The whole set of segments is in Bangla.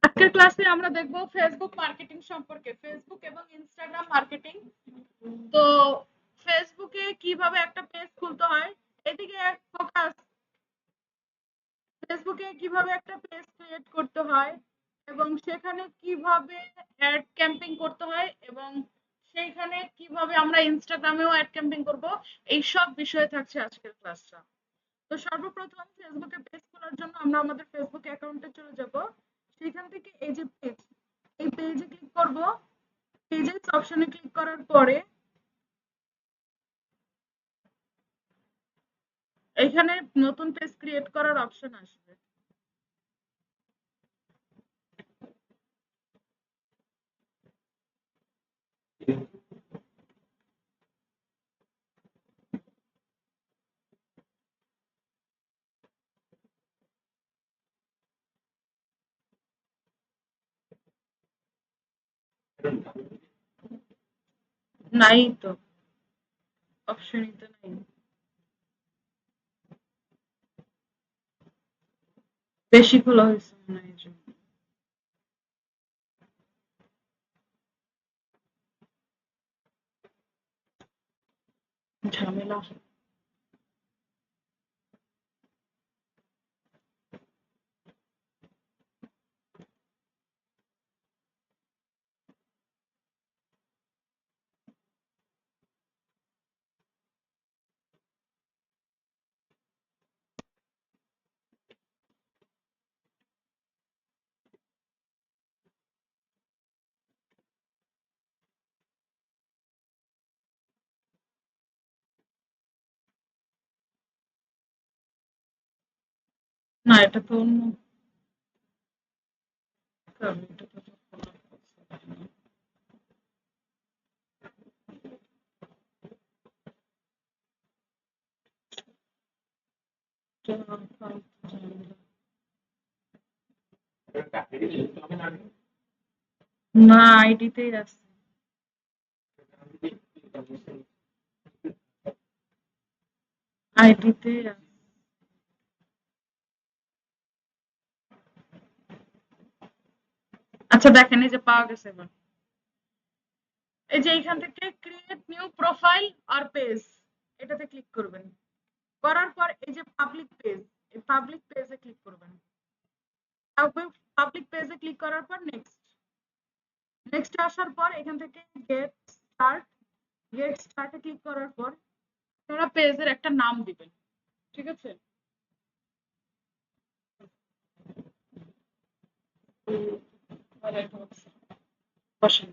আজকের ক্লাসে আমরা দেখব ফেসবুক মার্কেটিং সম্পর্কে, ফেসবুক এবং ইনস্টাগ্রাম মার্কেটিং। তো ফেসবুকে কিভাবে একটা পেজ খুলতে হয়, এদিকে ফোকাস। ফেসবুকে কিভাবে একটা পেজ ক্রিয়েট করতে হয় এবং সেখানে কিভাবে অ্যাড ক্যাম্পেইন করতে হয় এবং সেইখানে কিভাবে আমরা ইনস্টাগ্রামেও অ্যাড ক্যাম্পেইন করব, এই সব বিষয়ে থাকছে আজকের ক্লাসটা। তো সর্বপ্রথম ফেসবুকে পেজ খোলার জন্য আমরা আমাদের ফেসবুক অ্যাকাউন্টে চলে যাব। সেখান থেকে এই যে পেজ, এই পেজে ক্লিক করব। পেজেস অপশনে ক্লিক করার পরে এখানে নতুন পেজ ক্রিয়েট করার অপশন আসবে। নাই তো, অপশনই তো নাই। বেশি খোলা হয়েছে মনে হয় এই জন্য। ঝামেলা। না, এটা তো অন্য কারণ, এটা তো খোলা হয়েছে। এটা ফালতু ঝামেলা। না, আইডিতেই আছে। আইডিতেই আছে। আচ্ছা দেখেন, এই যে পাওয়া গেছে এবার। এই যে এইখান থেকে ক্রিয়েট নিউ প্রোফাইল আর পেজ, এটাতে ক্লিক করবেন। করার পর এই যে পাবলিক পেজ, এই পাবলিক পেজে ক্লিক করবেন। পাবলিক পেজে ক্লিক করার পর নেক্সট, নেক্সট আসার পর এখান থেকে গেট স্টার্ট, গেট স্টার্টে ক্লিক করার পর আপনারা পেজের একটা নাম দিবেন। ঠিক আছে? বসেন।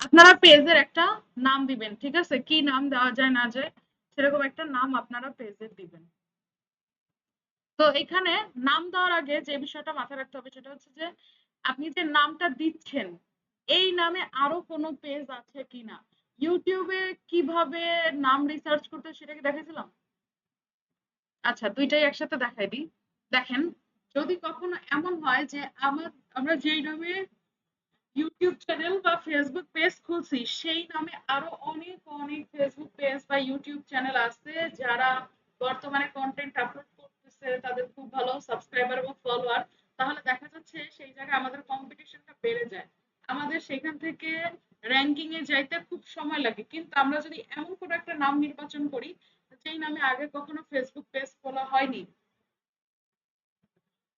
আপনারা পেজের একটা নাম দিবেন। ঠিক আছে? কি নাম দেওয়া যায় না যায় সেরকম একটা নাম আপনারা পেজের দিবেন। তো এখানে নাম দেওয়ার আগে যে বিষয়টা মাথায় রাখতে হবে সেটা হচ্ছে যে আপনি যে নামটা দিচ্ছেন এই নামে আরো কোনো পেজ আছে কিনা। ইউটিউবে কিভাবে নাম রিসার্চ করতে সেটা কি দেখাইছিলাম? আচ্ছা, দুইটাই একসাথে দেখাই দিই। দেখেন, যদি কখনো এমন হয় যে আমরা যেই নামে ইউটিউব চ্যানেল বা ফেসবুক পেজ খুলছি সেই নামে আরো অনেক অনেক ফেসবুক পেজ বা ইউটিউব চ্যানেল আছে যারা বর্তমানে কন্টেন্ট আপলোড করতেছে, তাদের খুব ভালো সাবস্ক্রাইবার এবং ফলোয়ার, তাহলে দেখা যাচ্ছে সেই জায়গায় আমাদের কম্পিটিশনটা বেড়ে যায়। আমাদের সেখান থেকে র্যাঙ্কিং এ যাইতে খুব সময় লাগে। কিন্তু আমরা যদি এমন কোনো একটা নাম নির্বাচন করি যেই নামে আগে কখনো ফেসবুক পেজ খোলা হয়নি,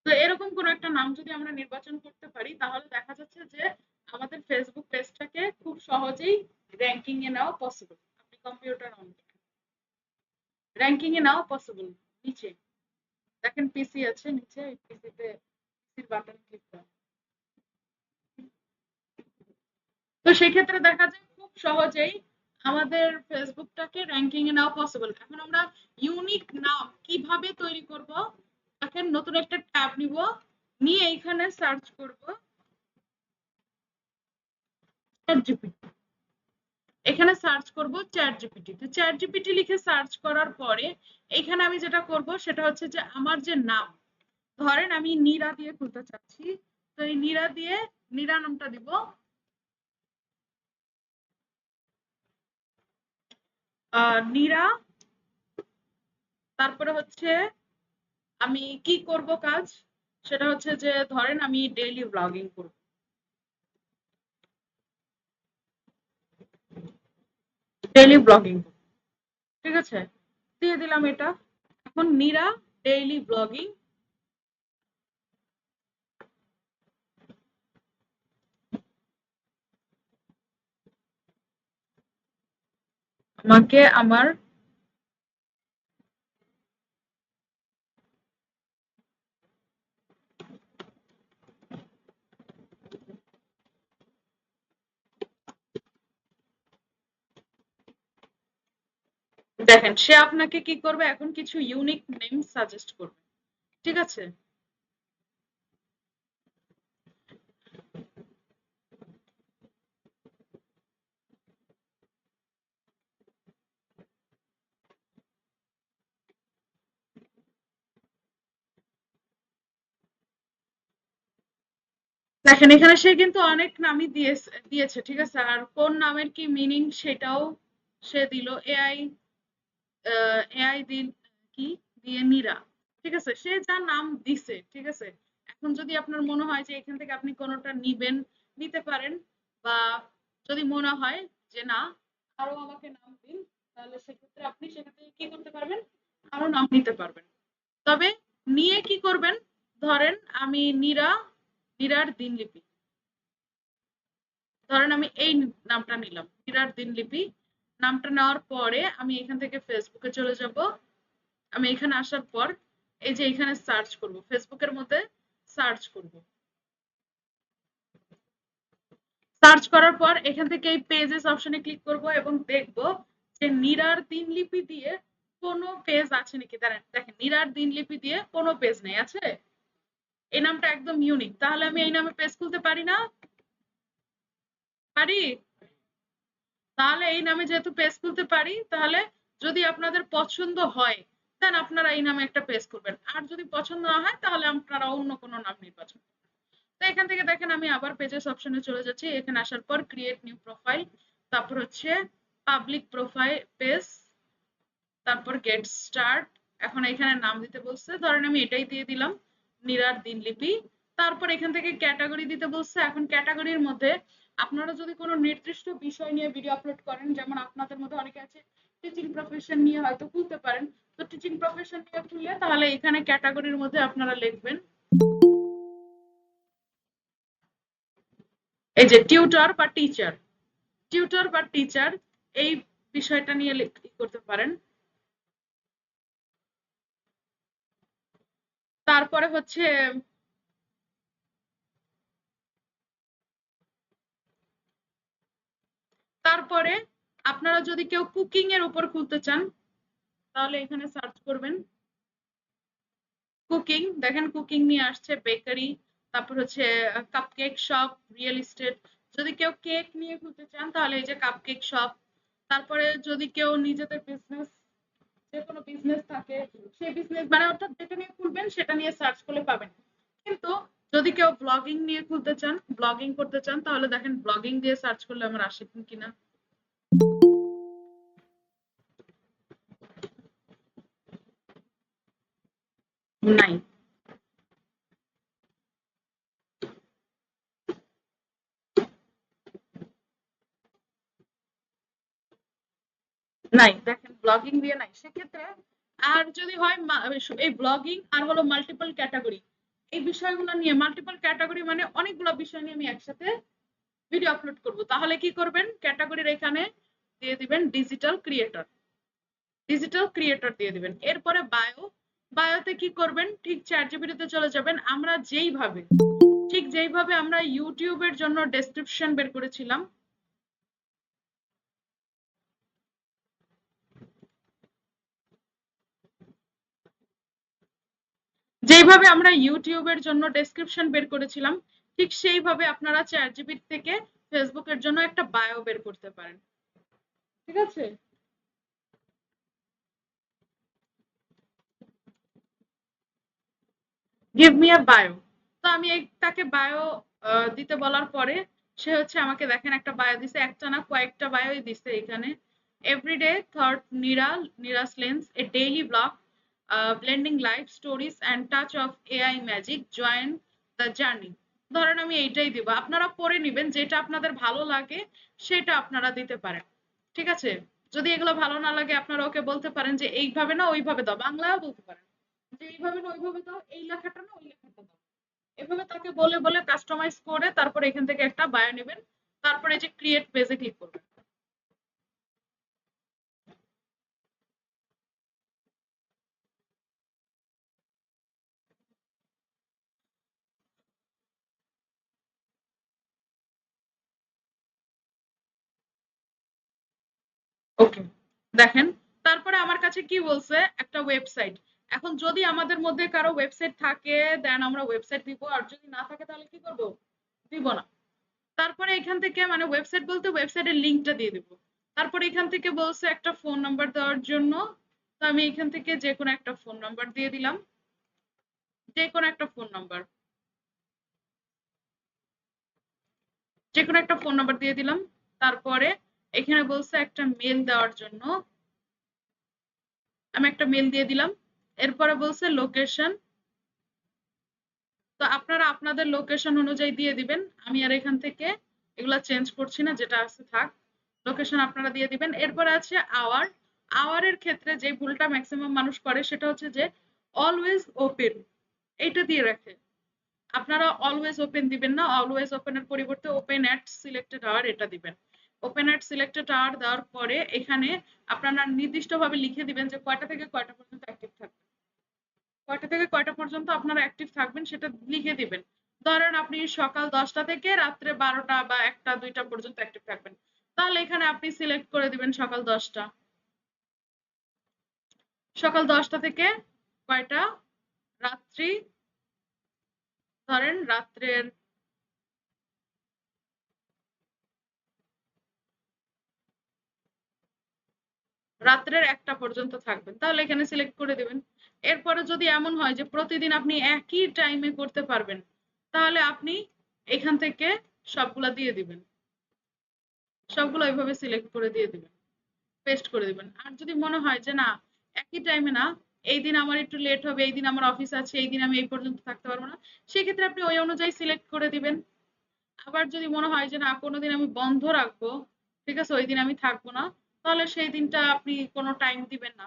তো এরকম কোনো একটা নাম যদি আমরা নির্বাচন করতে পারি তাহলে দেখা যাচ্ছে যে আমাদের ফেসবুক পেজটাকে খুব সহজেই র‍্যাঙ্কিং এ নেওয়া পসিবল। আপনি কম্পিউটার অন করেন, র‍্যাঙ্কিং এ নেওয়া পসিবল। নিচে দেখেন পিসি আছে, নিচে পিসিতে পিসির বাটন ক্লিক করেন। তো সেই ক্ষেত্রে দেখা যায় খুব সহজেই আমাদের ফেসবুকটাকে র‍্যাঙ্কিং এ নেওয়া পসিবল। এখন আমরা ইউনিক নাম কিভাবে তৈরি করব, দেখেন নতুন একটা ট্যাব নিব, নিয়ে এখানে সার্চ করব চ্যাট জিপিটি। এখানে সার্চ করব চ্যাট জিপিটি। তো চ্যাট জিপিটি লিখে সার্চ করার পরে এখানে আমি যেটা করব সেটা হচ্ছে যে আমার যে নাম, ধরেন আমি নীরা দিয়ে খুলতে চাচ্ছি, তো এই নীরা দিয়ে নীরা নামটা দিব। নীরা, তারপরে হচ্ছে আমি কি করব কাজ, সেটা হচ্ছে যে ধরেন আমি ডেইলি ব্লগিং করব। ডেইলি ব্লগিং, ঠিক আছে, দিয়ে দিলাম এটা। এখন নীরা ডেইলি ব্লগিং, আমাকে আমার দেখেন সে আপনাকে কি করবে, এখন কিছু ইউনিক নেম সাজেস্ট করবে, ঠিক আছে। দেখেন এখানে সে কিন্তু অনেক নামই দিয়েছে, ঠিক আছে, আর কোন নামের কি মিনিং সেটাও সে দিল। এআই, এআই দিন কি দিয়ে নীরা, ঠিক আছে, সে যা নাম দিছে, ঠিক আছে। এখন যদি আপনার মনে হয় যে এখান থেকে আপনি কোনোটা নিবেন, নিতে পারেন, বা যদি মনে হয় যে না আরো আমাকে নাম দিন, তাহলে সেক্ষেত্রে আপনি সেক্ষেত্রে কি করতে পারবেন, আরো নাম নিতে পারবেন। তবে নিয়ে কি করবেন, ধরেন আমি নীরা, নীরার দিনলিপি, ধরেন আমি এই নামটা নিলাম নীরার দিনলিপি। নামটা নেওয়ার পরে আমি এখান থেকে ফেসবুকে চলে যাব। আমি এখানে আসার পর এই যে এখানে সার্চ করব, ফেসবুকের মধ্যে সার্চ করব। সার্চ করার পর এখান থেকে এই পেজেস অপশনে ক্লিক করব এবং দেখব যে নীরার দিনলিপি দিয়ে কোনো পেজ আছে নাকি। দাঁড়ান, দেখেন নীরার দিনলিপি দিয়ে কোনো পেজ নেই, আছে? এই নামটা একদম ইউনিক, তাহলে আমি এই নামে পেজ খুলতে পারি না? পারি। তাহলে এই নামে যেহেতু পেজ খুলতে পারি, তাহলে যদি আপনাদের পছন্দ হয় দেন আপনারা এই নামে একটা পেজ করবেন, আর যদি পছন্দ না হয় তাহলে আপনারা অন্য কোনো নাম নির্বাচন করবেন। তো এখান থেকে দেখেন আমি আবার পেজেস অপশনে চলে যাচ্ছি। এখানে আসার পর ক্রিয়েট নিউ প্রোফাইল, তারপর হচ্ছে পাবলিক প্রোফাইল পেজ, তারপর গেট স্টার্ট। এখন এখানে নাম দিতে বলছে, ধরেন আমি এটাই দিয়ে দিলাম নীরার দিনলিপি। তারপর এখান থেকে ক্যাটাগরি দিতে বলছে। এখন ক্যাটাগরির মধ্যে আপনারা যদি কোনো নির্দিষ্ট বিষয় নিয়ে ভিডিও আপলোড করেন, যেমন আপনাদের মধ্যে অনেকে আছে টিচিং প্রফেশন নিয়ে হয়তো খুলতে পারেন, তো টিচিং প্রফেশন নিয়ে খুললে তাহলে এখানে ক্যাটাগরির মধ্যে আপনারা লিখবেন এই যে টিউটর বা টিচার, টিউটর বা টিচার এই বিষয়টা নিয়ে করতে পারেন। তারপরে হচ্ছে তারপরে আপনারা যদি কেউ কুকিং এর উপর খুলতে চান, তাহলে এখানে সার্চ করবেন কুকিং। দেখেন কুকিং নিয়ে আসছে, বেকারি, তারপর হচ্ছে কাপকেক শপ, রিয়েল এস্টেট। যদি কেউ কেক নিয়ে খুলতে চান তাহলে এই যে কাপকেক শপ। তারপরে যদি কেউ নিজেদের বিজনেস, যে কোনো বিজনেস থাকে, সেই বিজনেস মানে অর্থাৎ যেটা নিয়ে খুলবেন সেটা নিয়ে সার্চ করলে পাবেন। কিন্তু যদি কেউ ব্লগিং নিয়ে খুলতে চান, ব্লগিং করতে চান, তাহলে দেখেন ব্লগিং দিয়ে সার্চ করলে আমার আসে কিনা। নাই, নাই, দেখেন ব্লগিং দিয়ে নাই সেক্ষেত্রে। আর যদি হয় এই ব্লগিং আর হলো মাল্টিপল ক্যাটাগরি, এই বিষয়গুলো নিয়ে মাল্টিপল ক্যাটাগরি মানে অনেকগুলো বিষয় নিয়ে আমি একসাথে ভিডিও আপলোড করব, তাহলে কি করবেন, ক্যাটাগরির এখানে দিয়ে দিবেন ডিজিটাল ক্রিয়েটর, ডিজিটাল ক্রিয়েটর দিয়ে দিবেন। এরপরে বায়ো, বায়োতে কি করবেন, ঠিক চ্যাট জিপিটিতে চলে যাবেন। আমরা যেইভাবে, ঠিক যেইভাবে আমরা ইউটিউবের জন্য ডেসক্রিপশন বের করেছিলাম, যেইভাবে আমরা ইউটিউবের জন্য ডেসক্রিপশন বের করেছিলাম, ঠিক সেইভাবে আপনারা চ্যাট জিপিটি থেকে ফেসবুকের জন্য একটা বায়ো বের করতে পারেন, ঠিক আছে। Give me a bio. তো আমি তাকে বায়ো দিতে বলার পরে সে হচ্ছে আমাকে দেখেন একটা বায়ো দিছে, একটা না কয়েকটা বায়োই দিছে এখানে। Everyday thought Nira, Nira's lens, a daily blog, blending life stories and touch of AI magic join the journey. ধরেন আমি এইটাই দিব, আপনারা পড়ে নিবেন, যেটা আপনাদের ভালো লাগে সেটা আপনারা দিতে পারেন। ঠিক আছে, যদি এগুলো ভালো না লাগে আপনারা ওকে বলতে পারেন যে এইভাবে না ওইভাবে দাও, বাংলাও বলতে পারেন যে এইভাবে না ওইভাবে দাও, এই লেখাটা না ওই লেখাটা দাও। এভাবে তাকে বলে বলে কাস্টমাইজ করে তারপর এখান থেকে একটা বায়ো নেবেন, তারপরে এই যে ক্রিয়েট পেজে ক্লিক করবেন। ওকে, দেখেন তারপরে আমার কাছে কি বলছে, একটা ওয়েবসাইট। এখন যদি আমাদের মধ্যে কারো ওয়েবসাইট থাকে দেন আমরা ওয়েবসাইট দিব, আর যদি না থাকে তাহলে কি করব, দিব না। তারপরে এখান থেকে মানে ওয়েবসাইট বলতে ওয়েবসাইটের লিঙ্কটা দিয়ে দিব। তারপরে এখান থেকে বলছে একটা ফোন নাম্বার দেওয়ার জন্য, তো আমি এখান থেকে যে কোনো একটা ফোন নাম্বার দিয়ে দিলাম, যে কোনো একটা ফোন নাম্বার, যে কোনো একটা ফোন নাম্বার দিয়ে দিলাম। তারপরে এখানে বলছে একটা মেল দেওয়ার জন্য, আমি একটা মেল দিয়ে দিলাম। এরপরে বলছে লোকেশন, তো আপনারা আপনাদের লোকেশন অনুযায়ী দিয়ে দিবেন। আমি আর এখান থেকে এগুলা চেঞ্জ করছি না, যেটা আছে থাক। লোকেশন আপনারা দিয়ে দিবেন। এরপরে আছে আওয়ার। আওয়ারের ক্ষেত্রে যে ভুলটা ম্যাক্সিমাম মানুষ করে সেটা হচ্ছে যে অলওয়েজ ওপেন, এইটা দিয়ে রাখে। আপনারা অলওয়েজ ওপেন দিবেন না, অলওয়েজ ওপেনের পরিবর্তে ওপেন অ্যাট সিলেক্টেড আওয়ার এটা দিবেন। ওপেন অ্যাট সিলেক্টেড আওয়ার দেওয়ার পরে এখানে আপনারা নির্দিষ্টভাবে লিখে দিবেন যে কয়টা থেকে কয়টা পর্যন্ত অ্যাক্টিভ থাকবে, কয়টা থেকে কয়টা পর্যন্ত আপনারা অ্যাক্টিভ থাকবেন সেটা লিখে দিবেন। ধরেন আপনি সকাল 10টা থেকে রাত্রে 12টা বা 1টা 2টা পর্যন্ত অ্যাক্টিভ থাকবেন, তাহলে এখানে আপনি সিলেক্ট করে দিবেন সকাল 10টা। সকাল 10টা থেকে কয়টা, রাত্রি, ধরেন রাত্রের রাত্রের 1টা পর্যন্ত থাকবেন, তাহলে এখানে সিলেক্ট করে দিবেন। এরপরে যদি এমন হয় যে প্রতিদিন আপনি একই টাইমে করতে পারবেন, তাহলে আপনি এখান থেকে সবগুলা দিয়ে দিবেন, সবগুলো এইভাবে সিলেক্ট করে দিয়ে দিবেন, পেস্ট করে দিবেন। আর যদি মনে হয় যে না একই টাইমে না, এই দিন আমার একটু লেট হবে, এই দিন আমার অফিস আছে, এই দিন আমি এই পর্যন্ত থাকতে পারবো না, সেক্ষেত্রে আপনি ওই অনুযায়ী সিলেক্ট করে দিবেন। আবার যদি মনে হয় যে না কোনোদিন আমি বন্ধ রাখবো, ঠিক আছে ওই দিন আমি থাকবো না, তাহলে সেই দিনটা আপনি কোনো টাইম দিবেন না।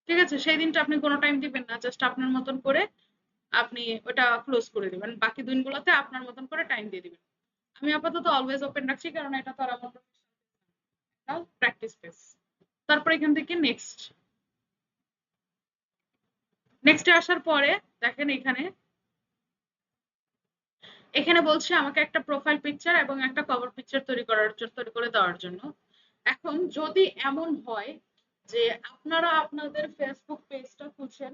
ঠিক আছে, সেই দিনটা আপনি কোনো টাইম দিবেন না, জাস্ট আপনার মতন করে আপনি ওটা ক্লোজ করে দিবেন, বাকি দিনগুলোতে আপনার মতন করে টাইম দিয়ে দিবেন। আমি আপাতত অলওয়েজ ওপেন রাখছি কারণ এটা তো আর আমার প্র্যাকটিস পেস। তারপর এখান থেকে নেক্সট, নেক্সটে আসার পরে দেখেন এখানে এখানে বলছে আমাকে একটা প্রোফাইল পিকচার এবং একটা কভার পিকচার তৈরি করে দেওয়ার জন্য। এখন যদি এমন হয় যে আপনারা আপনাদের ফেসবুক পেজটা খুলছেন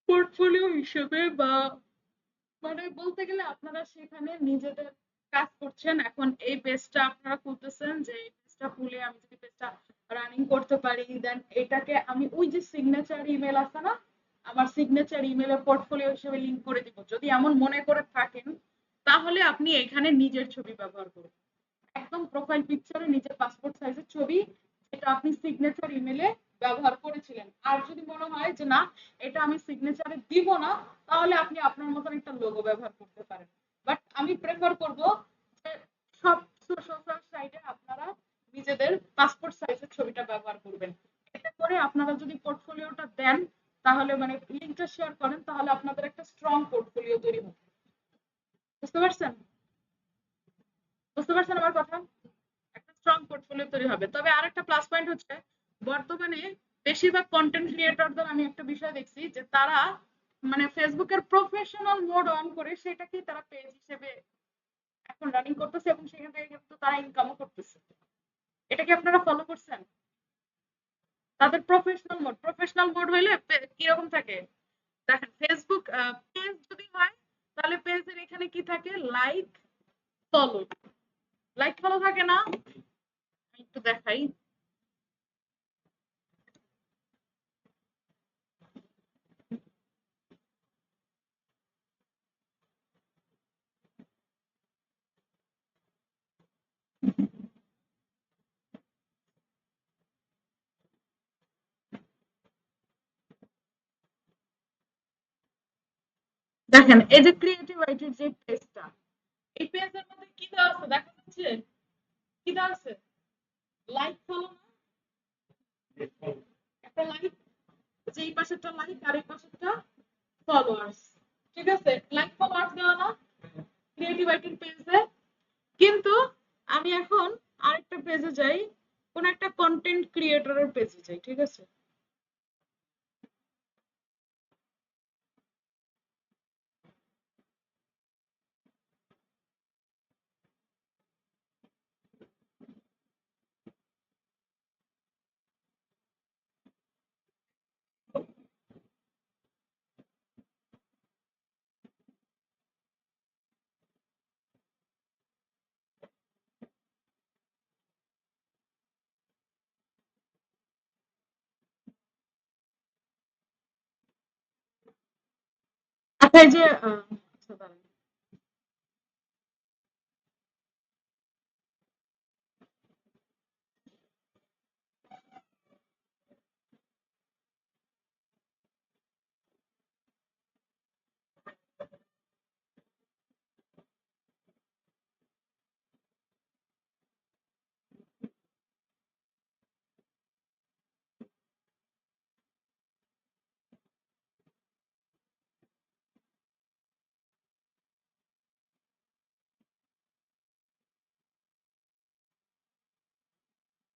পোর্টফোলিও হিসেবে, বা মানে বলতে গেলে আপনারা সেখানে নিজেদের কাজ করছেন, এখন এই পেজটা আপনারা খুলতেছেন যে এই পেজটা খুলে আমি যদি পেজটা রানিং করতে পারি, দেন এটাকে আমি ওই যে সিগনেচার ইমেল আছে না, আমার সিগনেচার ইমেলে পোর্টফোলিও হিসেবে লিংক করে দিব, যদি এমন মনে করে থাকেন তাহলে আপনি এখানে নিজের ছবি ব্যবহার করুন। একদম প্রোফাইল পিকচারে নিজের পাসপোর্ট সাইজের ছবি, যেটা আপনি সিগনেচার ইমেলে ব্যবহার করেছিলেন। আর যদি মনে হয় যে না এটা আমি সিগনেচারে দিব না, তাহলে আপনি আপনার মতন একটা লোগো ব্যবহার করতে পারেন। বাট আমি প্রেফার করব যে সব সোশ্যাল সাইটে আপনারা নিজেদের পাসপোর্ট সাইজের ছবিটা ব্যবহার করবেন। এতে করে আপনারা যদি পোর্টফোলিওটা দেন, তাহলে মানে লিঙ্কটা শেয়ার করেন, তাহলে আপনাদের একটা স্ট্রং পোর্টফোলিও তৈরি হবে। বুঝতে পারছেন? বুঝতে পারছেন আমার কথা? একটা স্ট্রং পোর্টফোলিও তৈরি হবে। তবে আরেকটা প্লাস পয়েন্ট হচ্ছে বর্তমানে বেশিরভাগ কন্টেন্ট ক্রিয়েটরদের আমি একটা বিষয় দেখছি যে তারা মানে ফেসবুকের প্রফেশনাল মোড অন করে সেটাকেই তারা পেজ হিসেবে এখন রানিং করতেছে এবং সেখান থেকে কিন্তু তারা ইনকামও করতেছে। এটা কি আপনারা ফলো করছেন? তাদের প্রফেশনাল মোড হইলে কিরকম থাকে দেখেন, ফেসবুক পেজ যদি হয় তাহলে পেজের এখানে কি থাকে, লাইক ফলো, লাইক ফলো থাকে না, আমি একটু দেখাই। দেখেন এই যে ক্রিয়েটিভ আইটির যে পেজটা, এই পেজের মধ্যে কি দেওয়া আছে দেখা যাচ্ছে? কি দেওয়া আছে? লাইক ফলো না? একটা লাইক, যে এই পাশেরটা লাইক আর এই পাশেরটা ফলোয়ার্স। ঠিক আছে, লাইক ফলোয়ার্স দেওয়া না ক্রিয়েটিভ আইটির পেজে? কিন্তু আমি এখন আরেকটা পেজে যাই, কোন একটা কন্টেন্ট ক্রিয়েটরের পেজে যাই, ঠিক আছে? আচ্ছা এই যে আচ্ছা দাঁড়ান।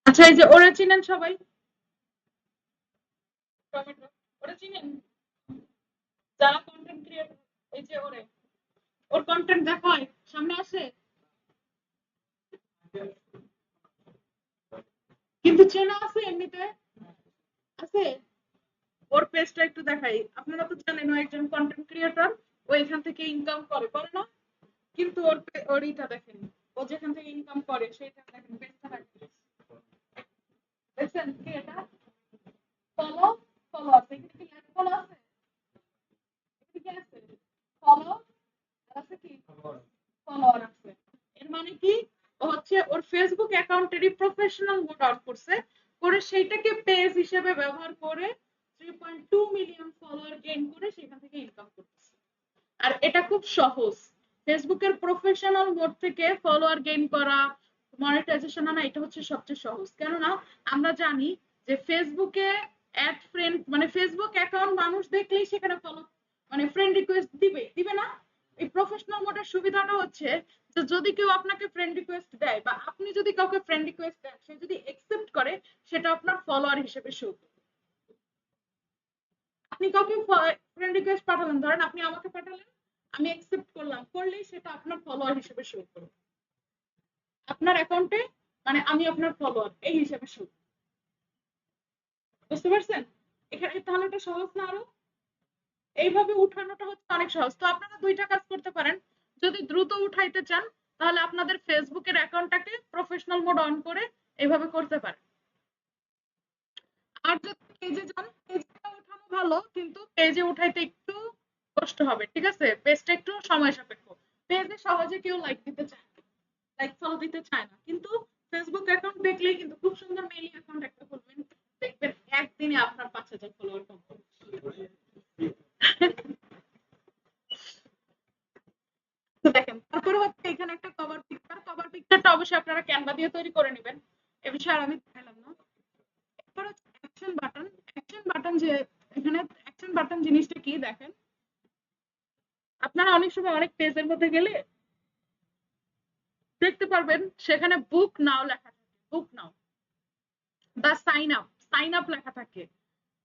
আচ্ছা এই যে ওরা চিনেন সবাই? টমেটো, ওরা চিনেন যারা কন্টেন্ট ক্রিয়েটর? এই যে ওরে, ওর কন্টেন্ট দেখা হয়, সামনে আসে, কিন্তু চেনা আছে এমনিতে? আছে? ওর পেজটা একটু দেখাই, আপনারা তো জানেন ও একজন কন্টেন্ট ক্রিয়েটর, ও এখান থেকে ইনকাম করে, করে না? কিন্তু ওর ইটা দেখেন, ও যেখান থেকে ইনকাম করে সেটা দেখেন, পেজটা দেখেন, দেখছেন কি এটা? ফলো, ফলো আছে, এখানে কি ফলো আছে? এখানে কি আছে? ফলো আছে কি? ফলোয়ার আছে। এর মানে কি? ও হচ্ছে ওর ফেসবুক অ্যাকাউন্টেরই প্রফেশনাল মোড অন করছে, করে সেইটাকে পেজ হিসেবে ব্যবহার করে 3.2 মিলিয়ন ফলোয়ার গেইন করে সেখান থেকে ইনকাম করতেছে। আর এটা খুব সহজ, ফেসবুকের প্রফেশনাল মোড থেকে ফলোয়ার গেইন করা, মনিটাইজেশন আনা, এটা হচ্ছে সবচেয়ে সহজ। কেননা আমরা জানি যে ফেসবুকে অ্যাড ফ্রেন্ড মানে ফেসবুক অ্যাকাউন্ট মানুষ দেখলেই সেখানে ফলো মানে ফ্রেন্ড রিকোয়েস্ট দিবে, দিবে না? এই প্রফেশনাল মোডের সুবিধাটা হচ্ছে যে যদি কেউ আপনাকে ফ্রেন্ড রিকোয়েস্ট দেয় বা আপনি যদি কাউকে ফ্রেন্ড রিকোয়েস্ট দেন, সে যদি অ্যাকসেপ্ট করে সেটা আপনার ফলোয়ার হিসেবে শো করবে। আপনি কাউকে ফ্রেন্ড রিকোয়েস্ট পাঠালেন, ধরেন আপনি আমাকে পাঠালেন, আমি অ্যাকসেপ্ট করলাম, করলেই সেটা আপনার ফলোয়ার হিসেবে শো করবে আপনার অ্যাকাউন্টে, মানে আমি আপনার ফলোয়ার এই হিসেবে শো। বুঝতে পারছেন? এখানে তাহলে এটা সহজ না আরো? এইভাবে উঠানোটা হচ্ছে অনেক সহজ। তো আপনারা দুইটা কাজ করতে পারেন, যদি দ্রুত উঠাইতে চান তাহলে আপনাদের ফেসবুকের অ্যাকাউন্টটাকে প্রফেশনাল মোড অন করে এইভাবে করতে পারেন। আর যদি পেজে যান, পেজটা উঠানো ভালো, কিন্তু পেজে উঠাইতে একটু কষ্ট হবে, ঠিক আছে? পেজটা একটু সময় সাপেক্ষ। পেজে সহজে কেউ লাইক দিতে চায় না, লাইক ফলো দিতে চায় না, কিন্তু ফেসবুক অ্যাকাউন্ট দেখলেই কিন্তু খুব সুন্দর মেইল অ্যাকাউন্ট একটা খুলবেন, দেখবেন একদিনে আপনার 5,000 ফলোয়ার কমপ্লিট। তো দেখেন, তারপরে হচ্ছে এখানে একটা কভার পিকচারটা অবশ্যই আপনারা ক্যানভা দিয়ে তৈরি করে নেবেন, এ বিষয়ে আর আমি দেখালাম না। এরপর হচ্ছে অ্যাকশন বাটন। অ্যাকশন বাটন যে এখানে অ্যাকশন বাটন জিনিসটা কি দেখেন, আপনারা অনেক সময় অনেক পেজের মধ্যে গেলে দেখতে পারবেন সেখানে বুক নাও লেখা থাকে, বুক নাও বা সাইন আপ লেখা থাকে।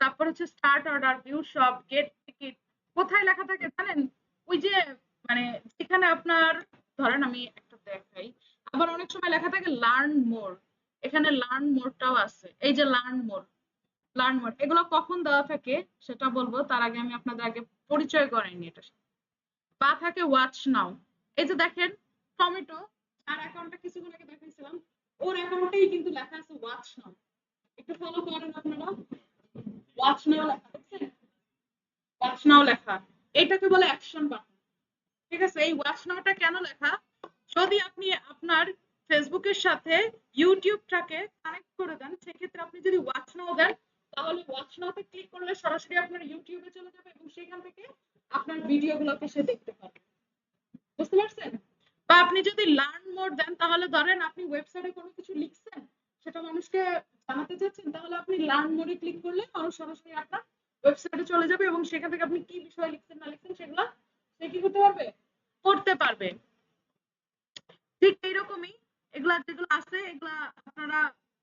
তারপর হচ্ছে start order, view shop, get ticket. কোথায় লেখা থাকে জানেন? ওই যে মানে যেখানে আপনার, ধরেন আমি একটা দেখাই, আবার অনেক সময় লেখা থাকে লার্ন মোর, এখানে লার্ন মোরটাও আছে, এই যে লার্ন মোর, লার্ন মোর এগুলো কখন দেওয়া থাকে সেটা বলবো, তার আগে আমি আপনাদের আগে পরিচয় করাইনি এটা। বা থাকে ওয়াচ নাও। এই যে দেখেন টমেটো, যার অ্যাকাউন্টটা কিছুক্ষণ আগে দেখাইছিলাম, ওর অ্যাকাউন্টেই কিন্তু লেখা আছে ওয়াচ নাও। একটু ফলো করেন আপনারা, ওয়াচ নাও লেখা দেখছেন? ওয়াচ নাও লেখা, এটাকে বলে অ্যাকশন বাটন। ঠিক আছে, এই ওয়াচ নাওটা কেন লেখা? যদি আপনি আপনার ফেসবুকের সাথে ইউটিউবটাকে কানেক্ট করে দেন, সেক্ষেত্রে আপনি যদি ওয়াচ নাও দেন, তাহলে ওয়াচ নাওতে ক্লিক করলে সরাসরি আপনার ইউটিউবে চলে যাবে এবং সেখান থেকে আপনার ভিডিওগুলোকে সে দেখতে পারবে। বুঝতে পারছেন? বা আপনি যদি লার্ন মোর দেন, তাহলে ধরেন আপনি ওয়েবসাইটে কোনো কিছু লিখছেন, সেটা মানুষকে জানাতে চাচ্ছেন, তাহলে আপনি লার্ন মোরে ক্লিক করলে মানুষ সরাসরি আপনার ওয়েবসাইটে চলে যাবে এবং সেখান থেকে আপনি কি বিষয় লিখছেন না লিখছেন সেগুলো সে কি করতে পারবে, পড়তে পারবে। ঠিক এইরকমই এগুলা যেগুলো আছে এগুলা আপনারা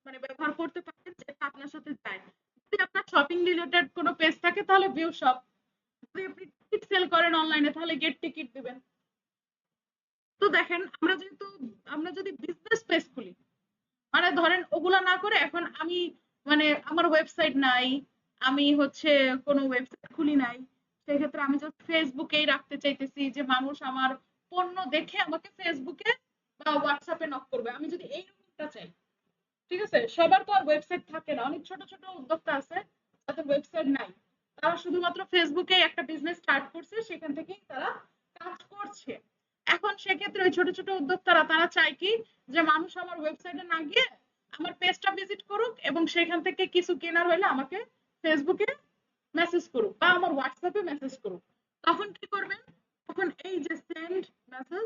মানে ব্যবহার করতে পারেন যেটা আপনার সাথে যায়। যদি আপনার শপিং রিলেটেড কোনো পেজ থাকে তাহলে ভিউ শপ, যদি আপনি টিকিট সেল করেন অনলাইনে তাহলে গেট টিকিট দিবেন। তো দেখেন আমরা যদি বিজনেস পেজ খুলি, মানে ধরেন ওগুলা না করে এখন আমি মানে আমার ওয়েবসাইট নাই, আমি হচ্ছে কোনো ওয়েবসাইট খুলি নাই, সেক্ষেত্রে আমি জাস্ট ফেসবুকেই রাখতে চাইতেছি যে মানুষ আমার পণ্য দেখে আমাকে ফেসবুকে বা হোয়াটসঅ্যাপে নক করবে, আমি যদি এইরকমটা চাই, ঠিক আছে, সবার তো আর ওয়েবসাইট থাকে না, অনেক ছোট ছোট উদ্যোক্তা আছে যাদের ওয়েবসাইট নাই, তারা শুধুমাত্র ফেসবুকে একটা বিজনেস স্টার্ট করছে, সেখান থেকেই তারা কাজ করছে। এখন সেক্ষেত্রে ওই ছোট ছোট উদ্যোক্তারা তারা চায় কি যে মানুষ আমার ওয়েবসাইটে না গিয়ে আমার পেজটা ভিজিট করুক এবং সেখান থেকে কিছু কেনার হলে আমাকে ফেসবুকে মেসেজ করুক বা আমার হোয়াটসঅ্যাপে মেসেজ করুক। তখন কি করবেন, তখন এই যে সেন্ড মেসেজ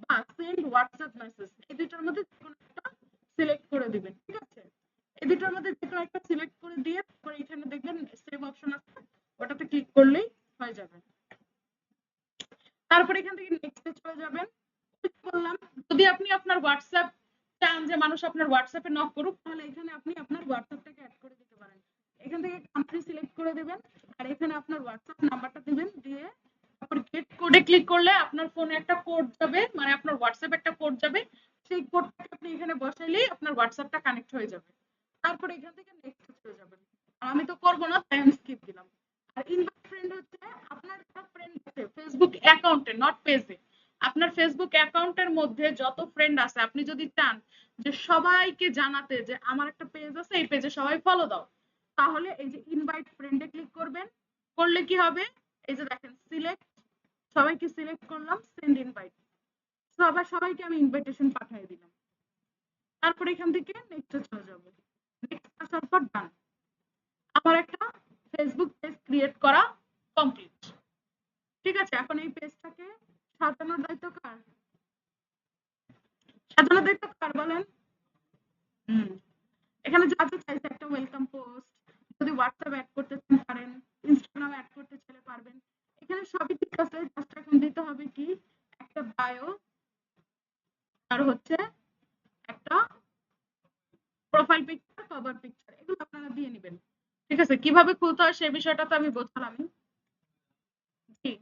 বা সেন্ড হোয়াটসঅ্যাপ মেসেজ এই দুটোর মধ্যে যে কোনো একটা সিলেক্ট করে দিবেন, ঠিক আছে? এই দুটোর মধ্যে যে কোনো একটা সিলেক্ট করে দিয়ে তারপরে এখানে দেখবেন সেভ অপশন আছে, ওটাতে ক্লিক করলেই হয়ে যাবে। তারপরে এখান থেকে নেক্সটে চলে যাবেন। বললাম যদি আপনি আপনার হোয়াটসঅ্যাপ চান যে মানুষ আপনার হোয়াটসঅ্যাপে নক করুক, তাহলে এখানে আপনি আপনার হোয়াটসঅ্যাপটাকে অ্যাড করে দিতে পারেন। এখান থেকে কান্ট্রি সিলেক্ট করে দেবেন আর এখানে আপনার হোয়াটসঅ্যাপ নাম্বারটা দিবেন, দিয়ে তারপর গেট কোডে ক্লিক করলে আপনার ফোনে একটা কোড যাবে, মানে আপনার হোয়াটসঅ্যাপে একটা কোড যাবে, সেই কোডটাকে আপনি এখানে বসাইলেই আপনার হোয়াটসঅ্যাপটা কানেক্ট হয়ে যাবে। তারপর এখান থেকে নেক্সট চলে যাবেন। আমি তো করব না তাই আমি স্কিপ দিলাম। আর ইনভাইট ফ্রেন্ড হচ্ছে আপনার যারা ফ্রেন্ড আছে ফেসবুক অ্যাকাউন্টে, নট পেজে, আপনার ফেসবুক অ্যাকাউন্টের মধ্যে যত ফ্রেন্ড আছে আপনি যদি চান যে সবাইকে জানাতে যে আমার একটা পেজ আছে, এই পেজে সবাই ফলো দাও, তাহলে এই যে ইনভাইট ফ্রেন্ডে ক্লিক করবেন। করলে কি হবে, এই যে দেখেন সিলেক্ট, সবাইকে সিলেক্ট করলাম, সেন্ড ইনভাইট, সবাইকে আমি ইনভাইটেশন পাঠিয়ে দিলাম। তারপর এখান থেকে নেক্সটে চলে যাব। নেক্সট আসার পর ডান, আমার একটা ফেসবুক পেজ ক্রিয়েট করা কমপ্লিট। ঠিক আছে, এখন এই পেজটাকে সাজানোর দায়িত্ব কার? সাজানোর দায়িত্ব কার বলেন? এখানে যা যা চাইছে একটা ওয়েলকাম পোস্ট, যদি হোয়াটসঅ্যাপ অ্যাড করতে চান পারেন, ইনস্টাগ্রাম অ্যাড করতে চাইলে পারবেন। এখানে সবই ঠিক আছে, জাস্ট এখন দিতে হবে কি একটা বায়ো আর হচ্ছে একটা প্রোফাইল পিকচার, কভার পিকচার, এগুলো আপনারা দিয়ে নেবেন। ঠিক আছে, কিভাবে খুলতে হয় সেই বিষয়টা তো আমি বোঝালাম। জি,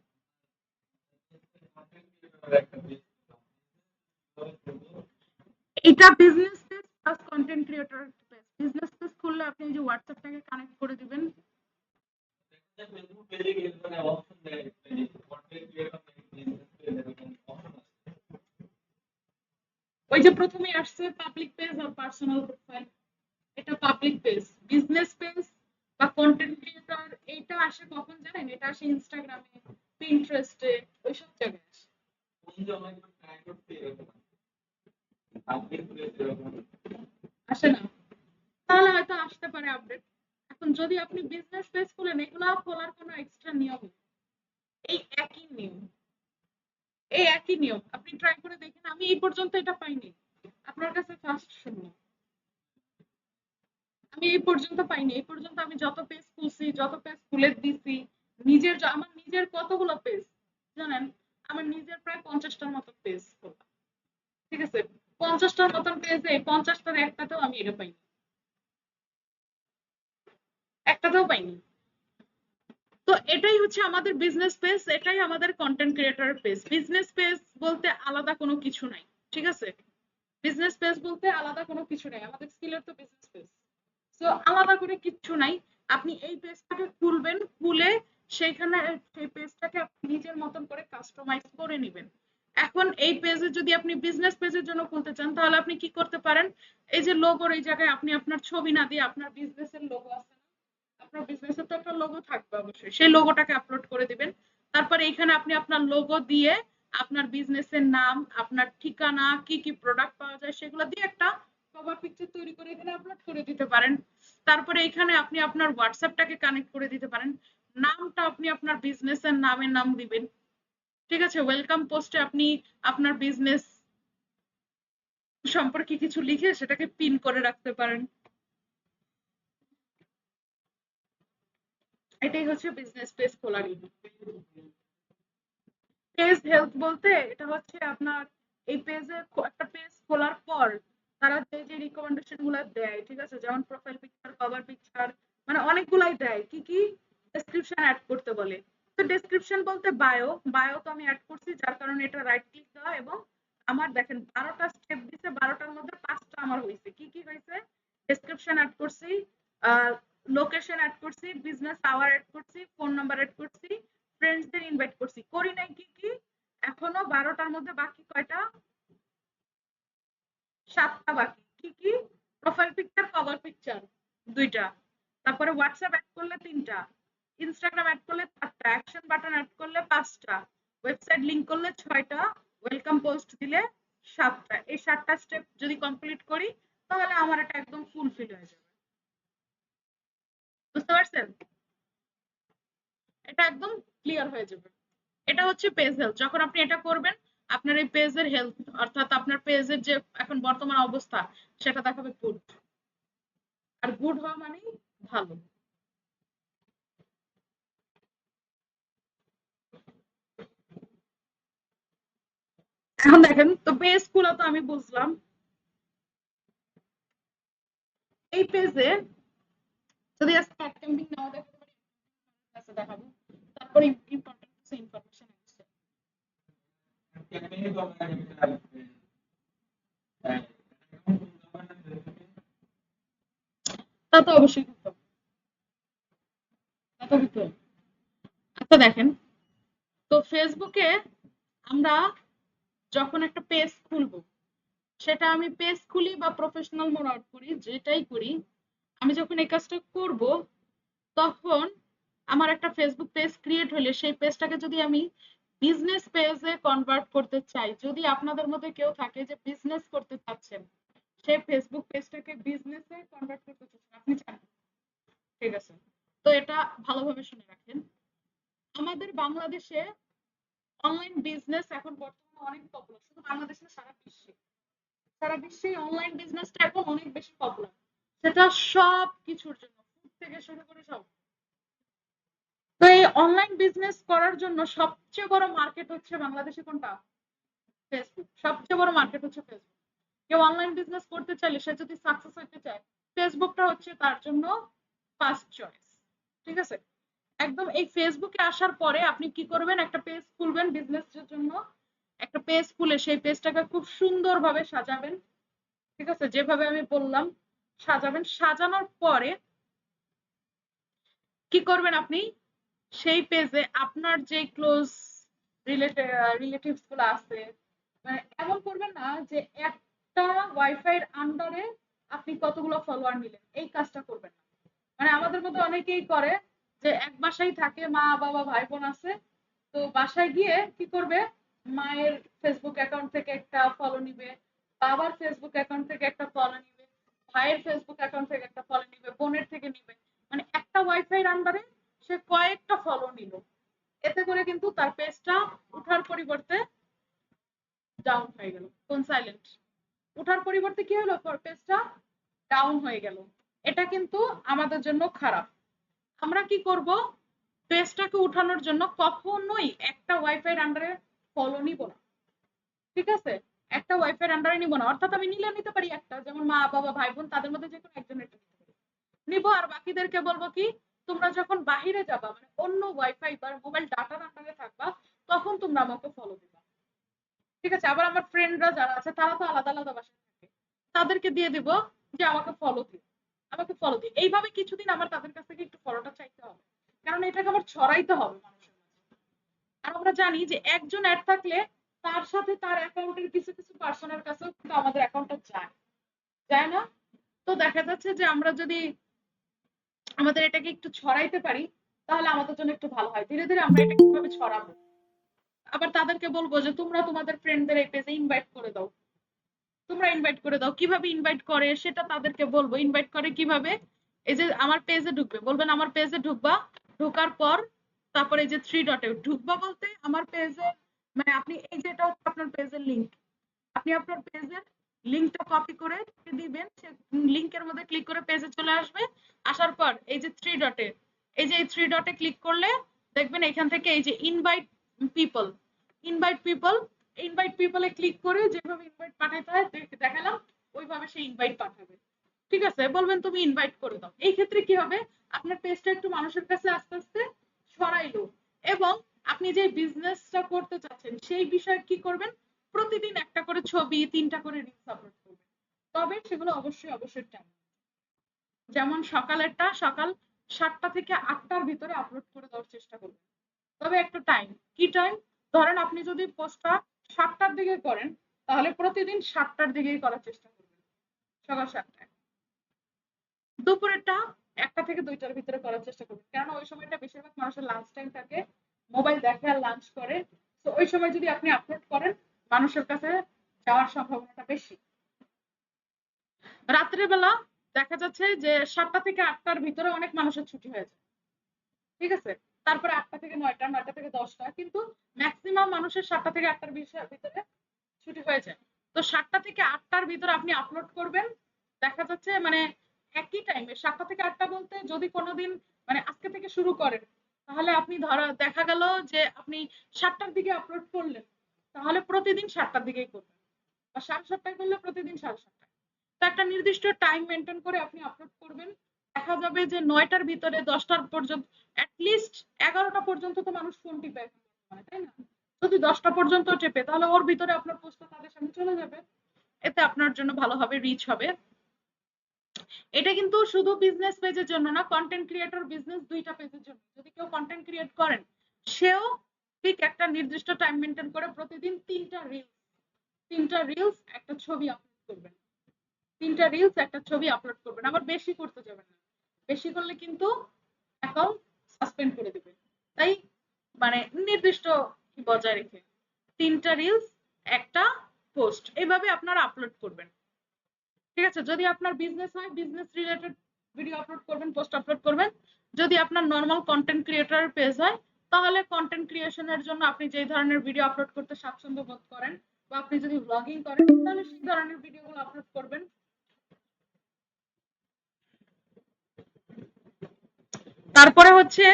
এটা business page plus content creator page. Business page খুললে আপনি এই যে হোয়াটসঅ্যাপটাকে কানেক্ট করে দিবেন। ওই যে প্রথমে আসছে পাবলিক পেজ আর পার্সোনাল প্রোফাইল, এটা পাবলিক পেজ। বিজনেস পেজ বা কন্টেন্ট ক্রিয়েটর এটা আসে কখন জানেন? এটা আসে ইনস্টাগ্রামে, পিন্টারেস্টে, ওইসব জায়গায় আসে। আসে না? তাহলে হয়তো আসতে পারে আপডেট। এখন যদি আপনি বিজনেস পেজ খুলেন, এগুলো খোলার কোনো এক্সট্রা নিয়ম নেই। এই একই নিয়ম, এই একই নিয়ম। আপনি ট্রাই করে দেখেন, আমি এই পর্যন্ত এটা পাইনি, আপনার কাছে ফার্স্ট শুনলাম। আমি এই পর্যন্ত পাইনি, এই পর্যন্ত আমি যত পেজ খুলছি, যত পেজ খুলে দিছি, আমার নিজের কতগুলো পেজ জানেন? আমার নিজের প্রায় 50টার মতো পেজ খোলা। ঠিক আছে, 50টার মতন পেজে 50টার একটাতেও আমি এটা পাইনি, একটাতেও পাইনি। তো এটাই হচ্ছে আমাদের বিজনেস পেজ, এটাই আমাদের content creator page. Business page বলতে আলাদা কোনো কিছু নাই, ঠিক আছে? বিজনেস পেজ বলতে আলাদা কোনো কিছু নাই, আমাদের স্কিলের তো বিজনেস পেজ। তো আলাদা করে কিচ্ছু নাই। আপনি এই পেজটাকে খুলবেন, খুলে সেইখানে সেই পেজটাকে আপনি নিজের মতন করে কাস্টমাইজ করে নেবেন। এখন এই পেজে যদি আপনি বিজনেস পেজের জন্য খুলতে চান, তাহলে আপনি কি করতে পারেন, এই যে লোগোর এই জায়গায় আপনি আপনার ছবি না দিয়ে আপনার বিজনেসের লোগো আছে, আপনার বিজনেসের তো একটা লোগো থাকবে অবশ্যই, সেই লোগোটাকে আপলোড করে দিবেন। তারপরে এখানে আপনি আপনার লোগো দিয়ে আপনার বিজনেসের নাম, আপনার ঠিকানা, কি কি প্রোডাক্ট পাওয়া যায় সেগুলো দিয়ে একটা কভার পিকচার তৈরি করে এখানে আপলোড করে দিতে পারেন। তারপরে এখানে আপনি আপনার হোয়াটসঅ্যাপটাকে কানেক্ট করে দিতে পারেন। নামটা আপনি আপনার বিজনেসের নামের নাম দিবেন, ঠিক আছে। ওয়েলকাম পোস্টে আপনি আপনার বিজনেস সম্পর্কে কিছু লিখে সেটাকে পিন করে রাখতে পারেন। এটাই হচ্ছে বিজনেস পেজ খোলার। পেজ হেল্প বলতে এটা হচ্ছে আপনার এই পেজে একটা পেজ খোলার পর তারা যে যে রিকমেন্ডেশন গুলো দেয়, ঠিক আছে, যেমন প্রোফাইল পিকচার, কভার পিকচার, মানে অনেকগুলাই দেয়। কি কি ডেসক্রিপশন অ্যাড করতে বলে। তো ডেসক্রিপশন বলতে বায়ো তো আমি অ্যাড করছি, যার কারণে এটা রাইট ক্লিক দেওয়া। এবং আমার দেখেন 12টা স্টেপ দিছে, 12টার মধ্যে 5টা আমার হয়েছে। কি কি হয়েছে? ডেসক্রিপশন অ্যাড করছি, লোকেশন অ্যাড করছি, বিজনেস আওয়ার অ্যাড করছি, ফোন নাম্বার অ্যাড করছি, ফ্রেন্ডসদের ইনভাইট করছি। করি নাই কি কি? এখনো 12টার মধ্যে বাকি কয়টা? 7টা বাকি। কি কি? প্রোফাইল পিকচার, কভার পিকচার 2টা, তারপরে হোয়াটসঅ্যাপ অ্যাড করলে 3টা, ইনস্টাগ্রাম অ্যাড করলে 4টা, অ্যাকশন বাটন অ্যাড করলে 5টা, ওয়েবসাইট লিংক করলে 6টা, ওয়েলকাম পোস্ট দিলে 7টা। এই 7টা স্টেপ যদি কমপ্লিট করি তাহলে আমার এটা একদম ফুলফিল হয়ে যাবে। বুঝতে পারছেন? এটা একদম ক্লিয়ার হয়ে যাবে। এটা হচ্ছে পেজ হেলথ। যখন আপনি এটা করবেন আপনার এই পেজের হেলথ, অর্থাৎ আপনার পেজের যে এখন বর্তমান অবস্থা সেটা দেখাবে গুড। আর গুড হওয়া মানেই ভালো। এখন দেখেন তো পেজ গুলো তো আমি বুঝলাম। এই পেজে যদি আজকে অ্যাড ক্যাম্পিং নাও দেখাতে পারি দেখাবো। তারপরে ইম্পর্টেন্ট কিছু ইনফরমেশন আছে। তা তো অবশ্যই করতে হবে। তা তো করতে হবে। আচ্ছা দেখেন, তো ফেসবুকে আমরা যখন একটা পেজ খুলবো, সেটা আমি পেজ খুলি বা প্রফেশনাল মোড আউট করি, যেটাই করি, আমি যখন এই কাজটা করব তখন আমার একটা ফেসবুক পেজ ক্রিয়েট হলে সেই পেজটাকে যদি আমি বিজনেস পেজে কনভার্ট করতে চাই, যদি আপনাদের মধ্যে কেউ থাকে যে বিজনেস করতে চাচ্ছেন, সেই ফেসবুক পেজটাকে বিজনেসে কনভার্ট করতে চাচ্ছেন, আপনি চান, ঠিক আছে। তো এটা ভালোভাবে শুনে রাখেন। আমাদের বাংলাদেশে অনলাইন বিজনেস এখন বর্তমানে অনেক পপুলার, শুধু বাংলাদেশে না, সারা বিশ্বে। সারা বিশ্বে অনলাইন বিজনেসটা এখন অনেক বেশি পপুলার। সেটা সব কিছুর জন্য, ফুড থেকে শুরু করে সব। তো এই অনলাইন বিজনেস করার জন্য সবচেয়ে বড় মার্কেট হচ্ছে বাংলাদেশে কোনটা? ফেসবুক। সবচেয়ে বড় মার্কেট হচ্ছে ফেসবুক। কেউ অনলাইন বিজনেস করতে চাইলে, সে যদি সাকসেস হতে চায়, ফেসবুকটা হচ্ছে তার জন্য ফার্স্ট চয়েস, ঠিক আছে। একদম এই ফেসবুকে আসার পরে আপনি কি করবেন? একটা পেজ খুলবেন বিজনেসের জন্য। একটা পেজ খুলে সেই পেজটাকে খুব সুন্দরভাবে সাজাবেন, ঠিক আছে, যেভাবে আমি বললাম সাজাবেন। সাজানোর পরে কি করবেন আপনি? সেই পেজে আপনার যে ক্লোজ রিলেটিভস গুলো আছে, মানে এমন করবেন না যে একটা ওয়াইফাই এর আন্ডারে আপনি কতগুলো ফলোয়ার নিলেন, এই কাজটা করবেন না। মানে আমাদের মধ্যে অনেকেই করে যে এক বাসায় থাকে, মা বাবা ভাই বোন আছে, তো বাসায় গিয়ে কি করবে? মায়ের ফেসবুক অ্যাকাউন্ট থেকে একটা ফলো নিবে, বাবার ফেসবুক অ্যাকাউন্ট থেকে একটা ফলো নিবে, ভাইয়ের ফেসবুক অ্যাকাউন্ট থেকে একটা ফলো নিবে, বোনের থেকে নিবে। মানে একটা ওয়াইফাই এর আন্ডারে সে কয়েকটা ফলো নিল। এতে করে কিন্তু তার পেজটা উঠার পরিবর্তে ডাউন হয়ে গেল। কোন সাইলেন্ট? উঠার পরিবর্তে কি হলো? পেজটা ডাউন হয়ে গেল। এটা কিন্তু আমাদের জন্য খারাপ। আমরা কি করব? পেজটাকে উঠানোর জন্য কখনোই একটা ওয়াইফাই এর আন্ডারে ফলো নিব না, ঠিক আছে। একটা ওয়াইফাই এর আন্ডারে নিব না, অর্থাৎ আমি নিলে নিতে পারি একটা, যেমন মা বাবা ভাই বোন, তাদের মধ্যে যে কোনো একজনের নিব। আর বাকিদেরকে বলবো কি, তোমরা যখন বাহিরে যাবা, মানে অন্য ওয়াইফাই বা মোবাইল ডাটার আন্ডারে থাকবা, তখন তোমরা আমাকে ফলো দিবা, ঠিক আছে। আবার আমার ফ্রেন্ডরা যারা আছে তারা তো আলাদা আলাদা বাসায় থাকে, তাদেরকে দিয়ে দিব যে আমাকে ফলো দিও, আমাকে ফলো দিও। এইভাবে কিছুদিন আমার তাদের কাছ থেকে একটু ফলোটা চাইতে হবে, কারণ এটাকে আবার ছড়াইতে হবে মানুষের মাঝে। আর আমরা জানি যে একজন অ্যাড থাকলে তার সাথে তার অ্যাকাউন্টের কিছু কিছু পার্সনের কাছেও কিন্তু আমাদের অ্যাকাউন্টটা যায়, যায় না? তো দেখা যাচ্ছে যে আমরা যদি আমাদের এটাকে একটু ছড়াইতে পারি তাহলে আমাদের জন্য একটু ভালো হয়। ধীরে ধীরে আমরা এটা কিভাবে ছড়াবো? আবার তাদেরকে বলবো যে তোমরা তোমাদের ফ্রেন্ডদের এই পেজে ইনভাইট করে দাও, তোমরা ইনভাইট করে দাও। কিভাবে ইনভাইট করে সেটা তাদেরকে বলবো। ইনভাইট করে কিভাবে? এই যে আমার পেজে ঢুকবে, বলবেন আমার পেজে ঢুকবা, ঢোকার পর তারপরে এই যে 3 ডটে ঢুকবা বলতে আমার পেজে মানে আপনি এই যে এটা হচ্ছে আপনার পেজের লিংক, আপনি আপনার পেজের লিংকটা কপি করে দিবেন, সে লিংকের মধ্যে ক্লিক করে পেজে চলে আসবে। আসার পর এই যে 3 ডটে এই যে এই 3 ডটে ক্লিক করলে দেখবেন এখান থেকে এই যে ইনভাইট পিপল ইনভাইট পিপলে ক্লিক করে যেভাবে ইনভাইট পাঠাতে হয় দেখালাম, ওইভাবে সে ইনভাইট পাঠাবে। ঠিক আছে, বলবেন তুমি ইনভাইট করে দাও। এই ক্ষেত্রে কি হবে, আপনার পেজটা একটু মানুষের কাছে আস্তে আস্তে ছড়াইলো, এবং আপনি যে বিজনেসটা করতে চাচ্ছেন সেই বিষয়ে কি করবেন, প্রতিদিন একটা করে ছবি 3টা করে রিলস আপলোড করবেন। তবে সেগুলো অবশ্যই টাইম, যেমন সকালেরটা সকাল 7টা থেকে 8টার ভিতরে আপলোড করে দেওয়ার চেষ্টা করবেন। তবে একটা টাইম, কি টাইম, ধরেন আপনি যদি পোস্টটা 7টার দিকে করেন তাহলে প্রতিদিন 7টার দিকেই করার চেষ্টা করবেন, সকাল 7টায়। দুপুরেরটা 1টা থেকে 2টার ভিতরে করার চেষ্টা করবেন, কারণ ওই সময়টা বেশিরভাগ মানুষের লাঞ্চ টাইম থাকে, মোবাইল দেখে আর লাঞ্চ করে। তো ওই সময় যদি আপনি আপলোড করেন মানুষের কাছে যাওয়ার সম্ভাবনাটা বেশি। রাত্রের বেলা দেখা যাচ্ছে যে 7টা থেকে 8টার ভিতরে অনেক মানুষের ছুটি হয়ে যায়, ঠিক আছে, তারপরে 8টা থেকে 9টা, 9টা থেকে 10টা, কিন্তু ম্যাক্সিমাম মানুষের 7টা থেকে 8টার ভিতরে ছুটি হয়ে যায়। তো 7টা থেকে 8টার ভিতরে আপনি আপলোড করবেন। দেখা যাচ্ছে মানে একই টাইমে 7টা থেকে 8টা বলতে যদি কোনোদিন মানে আজকে থেকে শুরু করেন তাহলে আপনি দেখা গেল যে আপনি 7টার দিকে আপলোড করলেন, তাহলে প্রতিদিন 7টার দিকেই করবেন, বা 7:30টায় করলে প্রতিদিন 7:30টায়। তো একটা নির্দিষ্ট টাইম মেনটেন করে আপনি আপলোড করবেন। দেখা যাবে যে 9টার ভিতরে 10টার পর্যন্ত, অ্যাটলিস্ট 11টা পর্যন্ত তো মানুষ ফোন টিপে, মানে তাই না, যদি 10টা পর্যন্ত টেপে তাহলে ওর ভিতরে আপনার পোস্টটা তাদের সামনে চলে যাবে, এতে আপনার জন্য ভালো হবে, রিচ হবে। এটা কিন্তু শুধু বিজনেস পেজের জন্য না, কন্টেন্ট ক্রিয়েটর বিজনেস দুইটা পেজের জন্য। যদি কেউ কন্টেন্ট ক্রিয়েট করেন সেও ঠিক একটা নির্দিষ্ট টাইম মেনটেন করে প্রতিদিন 3টা রিলস একটা ছবি আপলোড করবেন, 3টা রিলস একটা ছবি আপলোড করবেন, আবার বেশি করতে যাবেন না, বেশি করলে কিন্তু অ্যাকাউন্ট সাসপেন্ড করে দিবে। তাই মানে নির্দিষ্ট বজায় রেখে 3টা রিলস একটা পোস্ট এভাবে আপনারা আপলোড করবেন। ঠিক আছে, যদি আপনার বিজনেস হয় বিজনেস রিলেটেড ভিডিও আপলোড করবেন, পোস্ট আপলোড করবেন। যদি আপনার নর্মাল কন্টেন্ট ক্রিয়েটর পেজ হয় তাহলে কন্টেন্ট ক্রিয়েশনের জন্য আপনি যে ধরনের ভিডিও আপলোড করতে স্বাচ্ছন্দ্য বোধ করেন, বা আপনি যদি ব্লগিং করেন তাহলে সেই ধরনের ভিডিওগুলো আপলোড করবেন। তারপরে হচ্ছে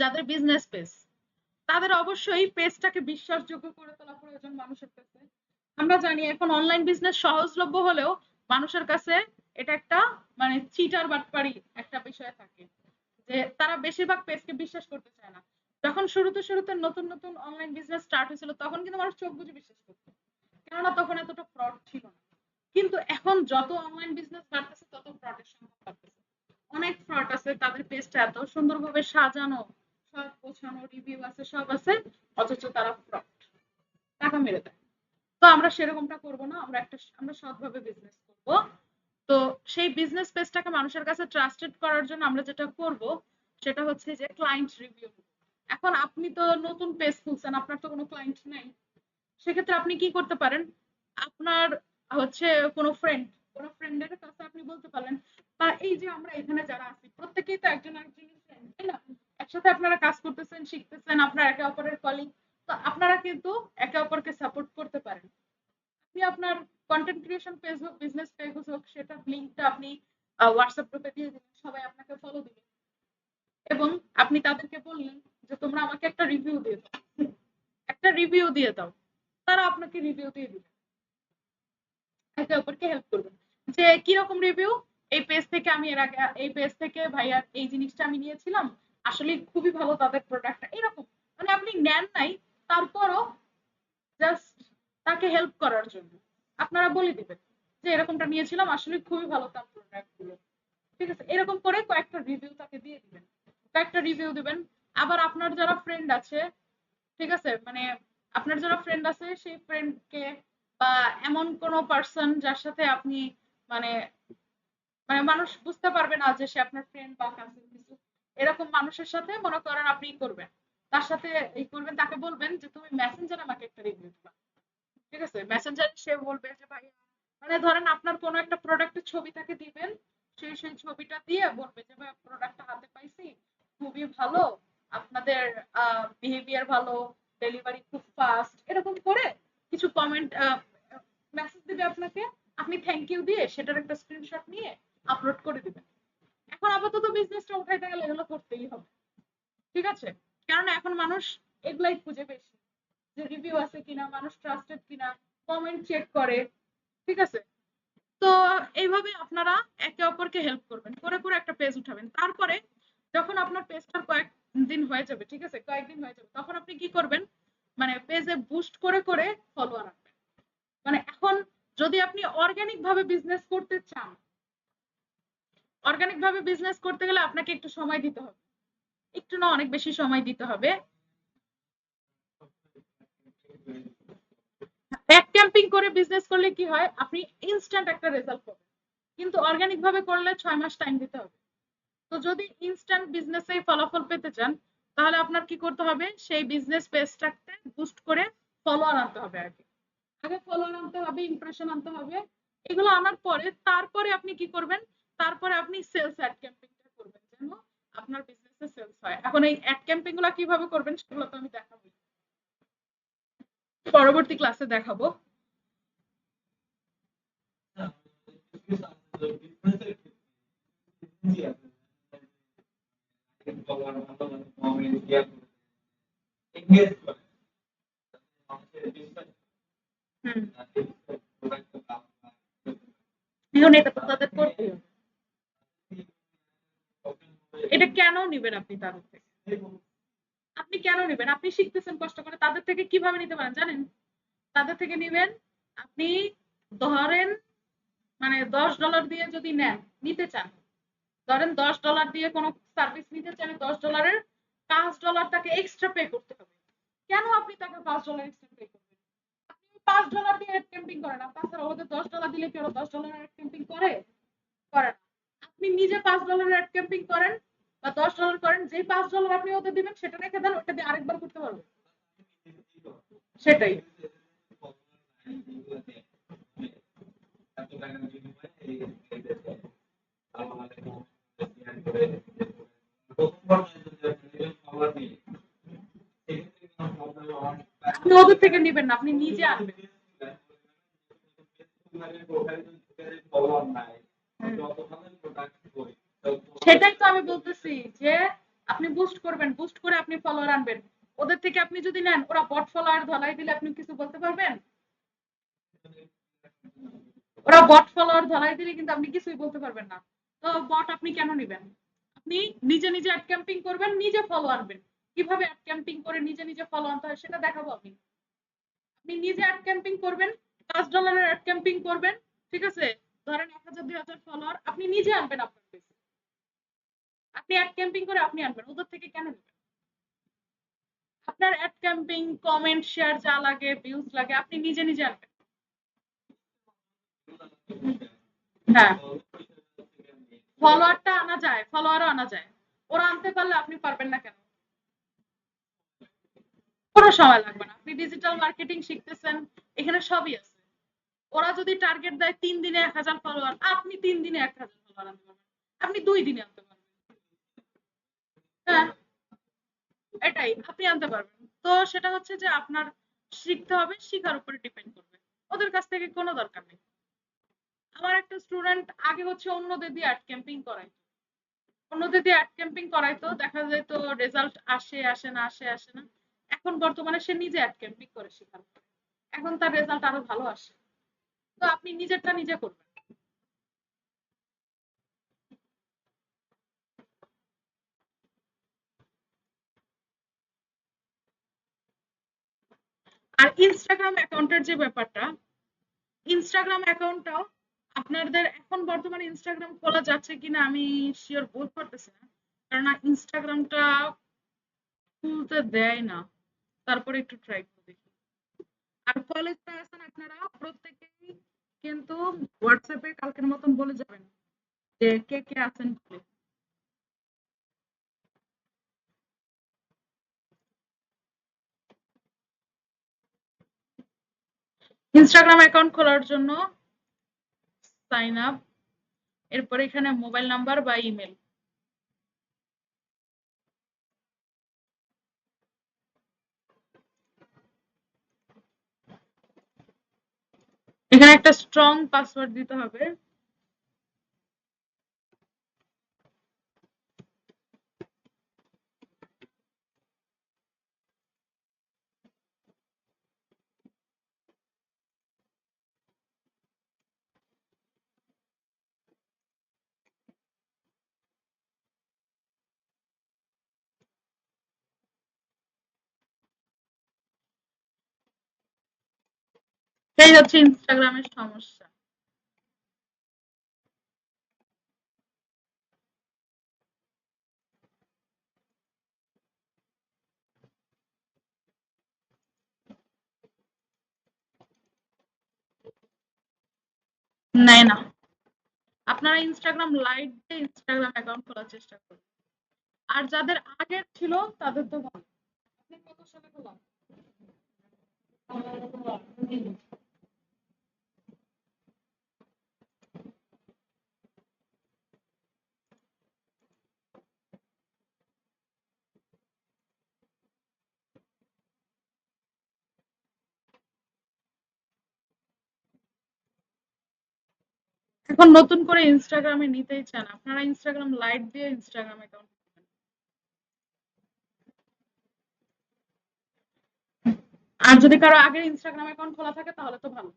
যাদের বিজনেস পেজ তাদের অবশ্যই পেজটাকে বিশ্বাসযোগ্য করে তোলা প্রয়োজন মানুষের কাছে। আমরা জানি এখন অনলাইন বিজনেস সহজলভ্য হলেও মানুষের কাছে এটা একটা মানে চিটার বাটপারি একটা বিষয় থাকে, যে তারা বেশিরভাগ পেজকে বিশ্বাস করতে চায় না। যখন শুরুতে নতুন অনলাইন বিজনেস স্টার্ট হয়েছিল তখন কিন্তু মানুষ চোখ বুজে বিশ্বাস করতো, কেননা তখন এতটা ফ্রড ছিল না। কিন্তু এখন যত অনলাইন বিজনেস বাড়তেছে তত ফ্রডের সংখ্যা বাড়তেছে। অনেক ফ্রড আছে, তাদের পেজটা এত সুন্দরভাবে সাজানো, সব গোছানো, রিভিউ আছে, সব আছে, অথচ তারা ফ্রড, টাকা মেরে দেয়। তো আমরা সেরকমটা করব না, আমরা সৎভাবে বিজনেস করব। তো সেই বিজনেস পেজটাকে মানুষের কাছে ট্রাস্টেড করার জন্য আমরা যেটা করব সেটা হচ্ছে যে ক্লায়েন্ট রিভিউ। এখন আপনি তো নতুন পেজ খুলছেন, আপনার তো কোনো ক্লায়েন্ট নাই, সেক্ষেত্রে আপনি কি করতে পারেন, আপনার হচ্ছে কোনো ফ্রেন্ডের কাছে আপনি বলতে পারেন, বা এই যে আমরা এখানে যারা আছি প্রত্যেকেই তো একজন আরেকজনের ফ্রেন্ড, তাই না, একসাথে আপনারা কাজ করতেছেন, শিখতেছেন, আপনারা একে অপরের কলিগ, তো আপনারা কিন্তু একে অপরকে সাপোর্ট করতে পারেন। আপনি আপনার কন্টেন্ট ক্রিয়েশন পেজ হোক, বিজনেস পেজ হোক, সেটার লিঙ্কটা আপনি হোয়াটসঅ্যাপ গ্রুপে দিয়ে দিবেন, সবাই আপনাকে ফলো দিবে, এবং আপনি তাদেরকে বললেন যে তোমরা আমাকে একটা রিভিউ দিয়ে দাও, তারা আপনাকে রিভিউ দিয়ে দিবে, একে অপরকে হেল্প করবেন। যে কিরকম রিভিউ, এই পেজ থেকে আমি এর আগে এই পেজ থেকে ভাইয়ার এই জিনিসটা আমি নিয়েছিলাম, আসলে খুবই ভালো তাদের প্রোডাক্টটা, এরকম মানে আপনি নেন নাই তারপরও জাস্ট তাকে হেল্প করার জন্য আপনারা বলে দিবেন যে এরকমটা নিয়েছিলাম, আসলে খুবই ভালো তার প্রোডাক্ট গুলো। ঠিক আছে, এরকম করে কয়েকটা রিভিউ তাকে দিয়ে দিবেন, কয়েকটা রিভিউ দিবেন। আবার আপনার যারা ফ্রেন্ড আছে, ঠিক আছে, মানে আপনার যারা ফ্রেন্ড আছে সেই ফ্রেন্ডকে, বা এমন কোনো পার্সন যার সাথে আপনি মানে মানে মানুষ বুঝতে পারবে না যে সে আপনার ফ্রেন্ড বা কাজিন কিছু, এরকম মানুষের সাথে মনে করেন আপনি করবেন, তার সাথে এই করবেন, তাকে বলবেন যে তুমি মেসেঞ্জারে আমাকে একটা রিভিউ দিবা। ঠিক আছে, মেসেঞ্জারে সে বলবে যে ভাই, মানে ধরেন আপনার কোনো একটা প্রোডাক্টের ছবি তাকে দিবেন, সেই ছবিটা দিয়ে বলবে যে ভাই প্রোডাক্টটা হাতে পাইছি, খুবই ভালো, আপনাদের বিহেভিয়ার ভালো, ডেলিভারি খুব ফাস্ট, এরকম করে কিছু কমেন্ট মেসেজ দিবে আপনাকে, আপনি থ্যাংক ইউ দিয়ে সেটার একটা স্ক্রিনশট নিয়ে আপলোড করে দিবেন। এখন আপাতত বিজনেসটা উঠাইতে গেলে এগুলো করতেই হবে, ঠিক আছে? কারণ এখন মানুষ এগুলাই খুঁজে বেশি, যে রিভিউ আছে কিনা, মানুষ ট্রাস্টেড কিনা, কমেন্ট চেক করে, ঠিক আছে? তো এইভাবে আপনারা একে অপরকে হেল্প করবেন, করে করে একটা পেজ উঠাবেন। তারপরে যখন আপনার পেজটা কয়েকদিন হয়ে যাবে, ঠিক আছে, কয়েকদিন হয়ে যাবে, তখন আপনি কি করবেন, মানে পেজে বুস্ট করে করে ফলোয়ার আনবেন। মানে এখন যদি আপনি অর্গানিক ভাবে বিজনেস করতে চান, অর্গানিক ভাবে বিজনেস করতে গেলে আপনাকে একটু সময় দিতে হবে, একটু না অনেক বেশি সময় দিতে হবে। এক ক্যাম্পিং করে বিজনেস করলে কি হয়, আপনি ইনস্ট্যান্ট একটা রেজাল্ট পাবেন, কিন্তু অর্গানিক ভাবে করলে 6 মাস টাইম দিতে হবে। তো যদি ইনস্ট্যান্ট বিজনেসে ফলাফল পেতে চান, তাহলে আপনার কি করতে হবে, সেই বিজনেস পেজটাকে বুস্ট করে ফলোয়ার আনতে হবে। আগে আগে ফলোয়ার আনতে হবে, ইমপ্রেশন আনতে হবে, এগুলো আনার পরে তারপরে আপনি কি করবেন, তারপরে আপনি সেলস অ্যাড ক্যাম্পেইনটা করবেন, যেন আপনার বিজনেসে সেলস হয়। এখন এই অ্যাড ক্যাম্পেইন গুলো কিভাবে করবেন সেগুলো তো আমি দেখাবো, পরবর্তী ক্লাসে দেখাবো। হুম, এখন এটা তো তাদের করতেই হবে। এটা কেন নিবেন আপনি তাদের থেকে, আপনি কেন নিবেন, আপনি শিখতেছেন কষ্ট করে, তাদের থেকে কিভাবে নিতে পারেন জানেন? তাদের থেকে নিবেন, আপনি ধরেন মানে $10 দিয়ে যদি নেন, নিতে চান, ধরেন $10 দিয়ে কোনো সার্ভিস নিতে চান, $10 $5 তাকে এক্সট্রা পে করতে হবে। কেন আপনি তাকে $5 এক্সট্রা পে করবেন? আপনি $5 দিয়ে অ্যাড ক্যাম্পিং করেন, আর তাছাড়া ওদের $10 দিলে কি ওরা $10 অ্যাড ক্যাম্পিং করে? করে না। আপনি নিজে $5 অ্যাড ক্যাম্পিং করেন বা $10 করেন, যেই $5 আপনি ওদের দিবেন সেটা রেখে দেন, ওটা দিয়ে আরেকবার করতে পারবেন। সেটাই। আপনি ওদের থেকে নিবেন না, আপনি নিজে আনবেন। সেটাই তো আমি বলতেছি, যে আপনি বুস্ট করবেন, বুস্ট করে আপনি ফলোয়ার আনবেন। ওদের থেকে আপনি যদি নেন, ওরা বট ফলোয়ার ধলাই দিলে আপনি কিছু বলতে পারবেন? ওরা বট ফলোয়ার ধলাই দিলে কিন্তু আপনি কিছুই বলতে পারবেন না। তো বট আপনি কেন নিবেন? আপনি নিজে নিজে অ্যাড ক্যাম্পিং করবেন, নিজে ফলো আনবেন। কিভাবে অ্যাড ক্যাম্পিং করে নিজে নিজে ফলো আনতে হয় সেটা দেখাবো আমি। আপনি নিজে অ্যাড ক্যাম্পিং করবেন, $5 অ্যাড ক্যাম্পিং করবেন, ঠিক আছে? ধরেন 1000-2000 ফলোয়ার আপনি নিজে আনবেন আপনার পেজে। আপনি অ্যাড ক্যাম্পিং করে আপনি আনবেন, ওদের থেকে কেন নেবেন? আপনার অ্যাড ক্যাম্পিং, কমেন্ট, শেয়ার যা লাগে, ভিউজ লাগে, আপনি নিজে নিজে আনবেন। হ্যাঁ, ফলোয়ারটা আনা যায়, ফলোয়ারও আনা যায়। ওরা আনতে পারলে আপনি পারবেন না কেন? কোনো সময় লাগবে না, আপনি ডিজিটাল মার্কেটিং শিখতেছেন, এখানে সবই আছে। ওরা যদি টার্গেট দেয় 3 দিনে 1000 ফলোয়ার, আপনি 3 দিনে 1000 ফলোয়ার আনতে পারবেন, আপনি 2 দিনে আনতে পারবেন। হ্যাঁ, এটাই আপনি আনতে পারবেন। তো সেটা হচ্ছে যে আপনার শিখতে হবে, শিখার উপরে ডিপেন্ড করবে, ওদের কাছ থেকে কোনো দরকার নেই। আমার একটা স্টুডেন্ট আগে হচ্ছে অন্যদের দিয়ে অ্যাড ক্যাম্পিং করাইতো, অন্যদের দিয়ে অ্যাড ক্যাম্পিং করাইতো, দেখা যায় তো রেজাল্ট আসে আসে না, আসে আসে না। এখন বর্তমানে সে নিজে অ্যাড ক্যাম্পিং করে শেখার পরে এখন তার রেজাল্ট আরো ভালো আসে। তো আপনি নিজেরটা নিজে করবেন। আর ইনস্টাগ্রাম অ্যাকাউন্টের যে ব্যাপারটা, ইনস্টাগ্রাম অ্যাকাউন্টটাও আপনাদের এখন বর্তমানে ইনস্টাগ্রাম খোলা যাচ্ছে কিনা আমি শিওর বলতে পারতেছি না, কারণ ইনস্টাগ্রামটা খুলতে দেয় না। তারপরে একটু ট্রাই করে দেখি। আর কলেজটা আছেন আপনারা প্রত্যেকেই কিন্তু হোয়াটসঅ্যাপে কালকের মতন বলে যাবেন যে কে কে আছেন বলে। ইনস্টাগ্রাম অ্যাকাউন্ট খোলার জন্য সাইন আপ, এরপরে এখানে মোবাইল নাম্বার বা ইমেল, এখানে একটা স্ট্রং পাসওয়ার্ড দিতে হবে। এই হচ্ছে ইনস্টাগ্রামের সমস্যা। নেয় না। আপনারা ইনস্টাগ্রাম লাইট দিয়ে ইনস্টাগ্রাম অ্যাকাউন্ট খোলার চেষ্টা করুন। আর যাদের আগের ছিল তাদের তো ভালো। আপনি কত সালে খোলা? এখন নতুন করে ইনস্টাগ্রামে নিতেই চান, আপনারা ইনস্টাগ্রাম লাইট দিয়ে ইনস্টাগ্রাম অ্যাকাউন্ট। আর যদি কারো আগের ইনস্টাগ্রাম অ্যাকাউন্ট খোলা থাকে তাহলে তো ভালো।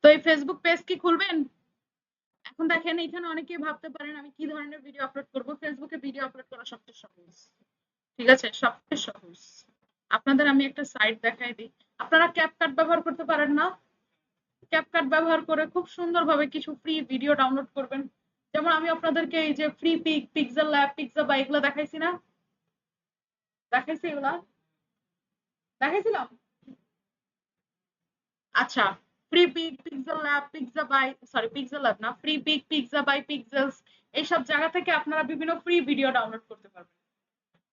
তো এই ফেসবুক পেজ কি খুলবেন? এখন দেখেন এখানে অনেকেই ভাবতে পারেন আমি কি ধরনের ভিডিও আপলোড করব। ফেসবুকে ভিডিও আপলোড করা সবচেয়ে সহজ, ঠিক আছে, সবচেয়ে সহজ। আপনাদের আমি একটা সাইট দেখাই দিই। আপনারা ক্যাপকাট ব্যবহার করতে পারেন না? ক্যাপকাট ব্যবহার করে খুব সুন্দরভাবে কিছু ফ্রি ভিডিও ডাউনলোড করবেন। যেমন আমি আপনাদেরকে এই যে Freepik, PixelLab, Pixabay এগুলো দেখাইছি না? দেখাইছি এগুলা? দেখাইছিলাম? আচ্ছা, Freepik, PixelLab, Pixabay, sorry PixelLab না, Freepik, Pixabay Pexels, এইসব জায়গা থেকে আপনারা বিভিন্ন ফ্রি ভিডিও ডাউনলোড করতে পারবেন।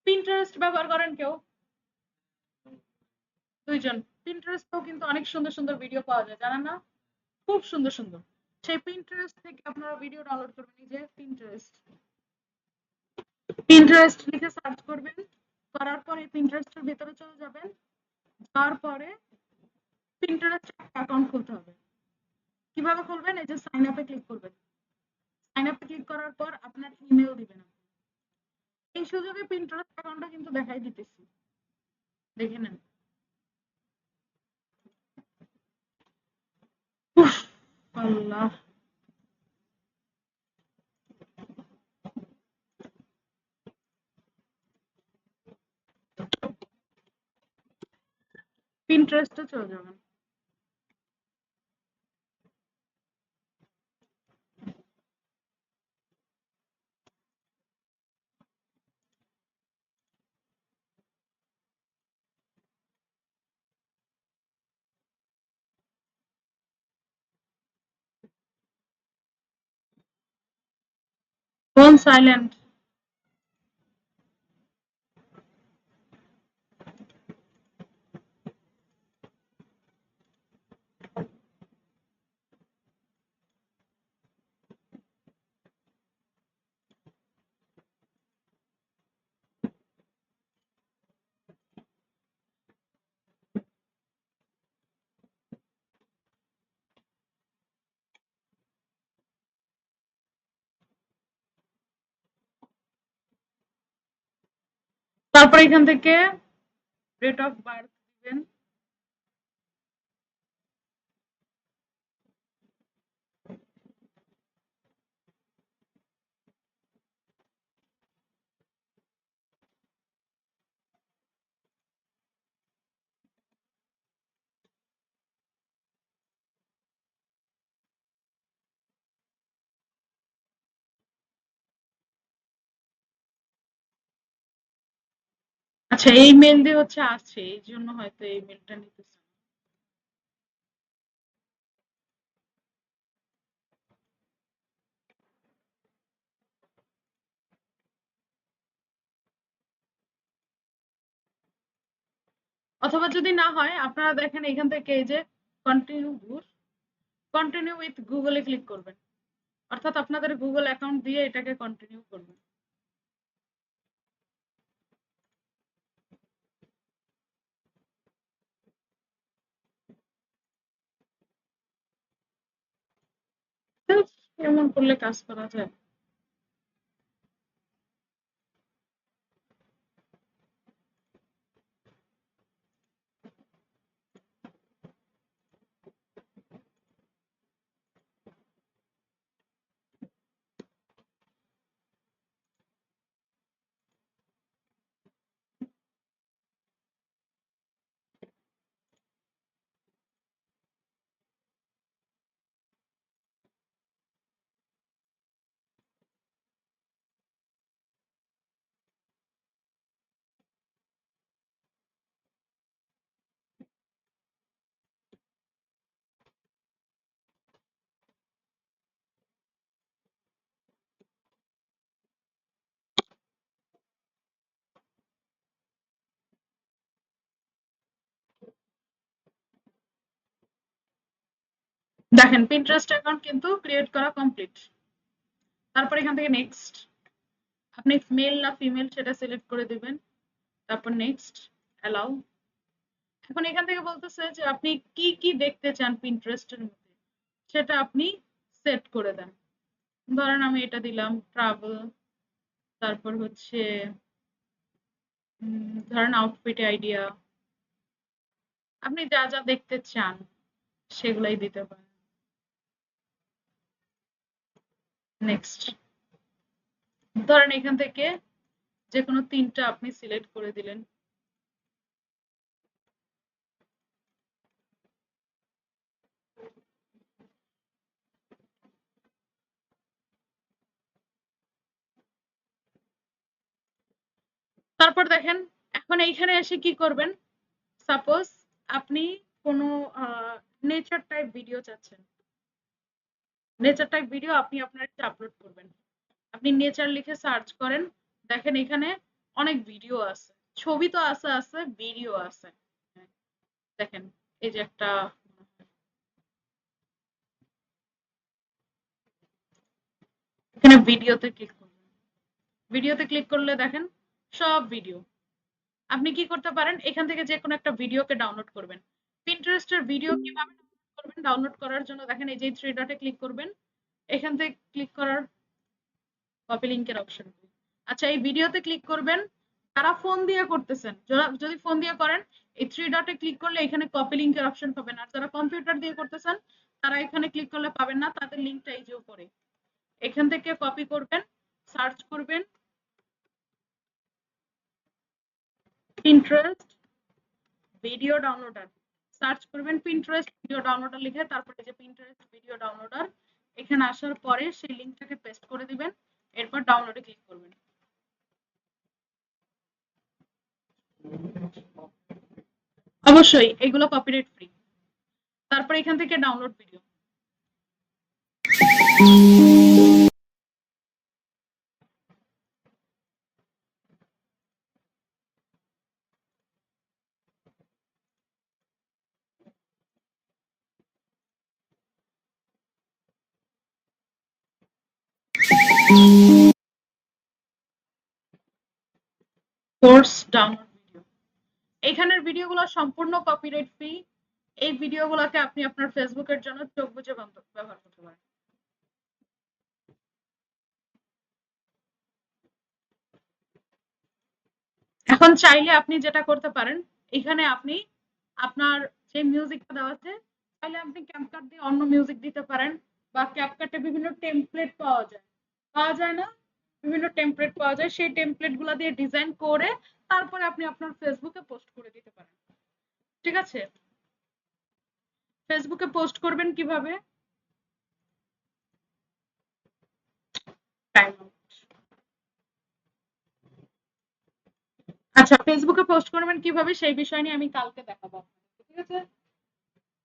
পিন্টারেস্ট ব্যবহার করেন কেউ? দুইজন। পিন্টারেস্টেও কিন্তু অনেক সুন্দর সুন্দর ভিডিও পাওয়া যায়, জানেন না? খুব সুন্দর সুন্দর। সেই পিন্টারেস্ট থেকে আপনারা ভিডিও ডাউনলোড করবেন। এই যে পিন্টারেস্ট, পিন্টারেস্ট লিখে সার্চ করবেন। করার পরে পিন্টারেস্টের ভেতরে চলে যাবেন। তারপরে পিন্টারেস্ট অ্যাকাউন্ট খুলতে হবে। কিভাবে খুলবেন? এই যে সাইন আপে ক্লিক করবেন। সাইন আপে ক্লিক করার পর আপনার ইমেল দিবেন। এই সুযোগে পিন্টারেস্ট অ্যাকাউন্টটা কিন্তু দেখাই দিতেছি, দেখে নেন। উফ, আল্লাহ। পিন্টারেস্টে চলে যাবেন। Phone silent. তারপর এখান থেকে ডেট অফ বার্থ দিবেন। আচ্ছা, এই মেল দিয়ে হচ্ছে আছে, এই জন্য হয়তো এই মেলটা নিতেছে। অথবা যদি না হয় আপনারা দেখেন এখান থেকে এই যে কন্টিনিউ ঘুর, কন্টিনিউ উইথ গুগলে ক্লিক করবেন। অর্থাৎ আপনাদের গুগল অ্যাকাউন্ট দিয়ে এটাকে কন্টিনিউ করবেন। এমন করলে কাজ করা যায়? দেখেন পিন্টারেস্ট অ্যাকাউন্ট কিন্তু ক্রিয়েট করা কমপ্লিট। তারপর এখান থেকে নেক্সট, আপনি মেল না ফিমেল সেটা সিলেক্ট করে দিবেন। তারপর নেক্সট, অ্যালাউ। এখন এখান থেকে বলতেছে যে আপনি কি কি দেখতে চান পিন্টারেস্টের মধ্যে, সেটা আপনি সেট করে দেন। ধরেন আমি এটা দিলাম ট্রাভেল, তারপর হচ্ছে ধরেন আউটফিট আইডিয়া, আপনি যা যা দেখতে চান সেগুলাই দিতে পারেন। নেক্সট, ধরেন এখান থেকে যে কোনো তিনটা আপনি সিলেক্ট করে দিলেন। তারপর দেখেন এখন এইখানে এসে কি করবেন, সাপোজ আপনি কোনো নেচার টাইপ ভিডিও চাচ্ছেন, নেচার টাইপ ভিডিও আপনি আপনার আপলোড করবেন। আপনি নেচার লিখে সার্চ করেন, দেখেন এখানে অনেক ভিডিও আছে, ছবি তো আছে আছে, ভিডিও আছে। দেখেন এই যে একটা, এখানে ভিডিওতে ক্লিক করবেন। ভিডিওতে ক্লিক করলে দেখেন সব ভিডিও। আপনি কি করতে পারেন, এখান থেকে যে কোনো একটা ভিডিওকে ডাউনলোড করবেন। পিন্টারেস্টের ভিডিও কিভাবে ডাউনলোড করবেন, ডাউনলোড করার জন্য দেখেন এই যে থ্রি ডটে ক্লিক করবেন, এখান থেকে ক্লিক করার কপি লিংকের অপশন। আচ্ছা এই ভিডিওতে ক্লিক করবেন, যারা ফোন দিয়ে করতেছেন, যদি ফোন দিয়ে করেন এই থ্রি ডটে ক্লিক করলে এখানে কপি লিংকের অপশন পাবেন, আর যারা কম্পিউটার দিয়ে করতেছেন তারা এখানে ক্লিক করলে পাবেন না, তাদের লিংকটা এই যে উপরে, এখান থেকে কপি করবেন, সার্চ করবেন পিন্টারেস্ট ভিডিও ডাউনলোডার, সার্চ করবেন পিন্টারেস্ট ভিডিও ডাউনলোডার লিখে, তারপরে যে পিন্টারেস্ট ভিডিও ডাউনলোডার, এখানে আসার পরে সেই লিংকটাকে পেস্ট করে দিবেন, এরপর ডাউনলোডে ক্লিক করবেন। অবশ্যই এগুলো কপিরাইট ফ্রি। তারপর এখান থেকে download video, course download video. এখানের ভিডিওগুলো সম্পূর্ণ কপিরাইট ফ্রি। এই ভিডিওগুলোকে আপনি আপনার ফেসবুকের জন্য চোখ বুজে ব্যবহার করতে পারেন। এখন চাইলে আপনি যেটা করতে পারেন, এখানে আপনি আপনার যে মিউজিকটা দেওয়া আছে, চাইলে আপনি ক্যাপকাট দিয়ে অন্য মিউজিক দিতে পারেন, বা ক্যাপকাটে বিভিন্ন টেমপ্লেট পাওয়া যায় না, বিভিন্ন টেমপ্লেট পাওয়া যায়, সেই টেমপ্লেট গুলা দিয়ে ডিজাইন করে তারপরে আপনি আপনার ফেসবুকে পোস্ট করে দিতে পারেন। ঠিক আছে, ফেসবুকে পোস্ট করবেন কিভাবে, আচ্ছা ফেসবুকে পোস্ট করবেন কিভাবে সেই বিষয় নিয়ে আমি কালকে দেখাবো, ঠিক আছে।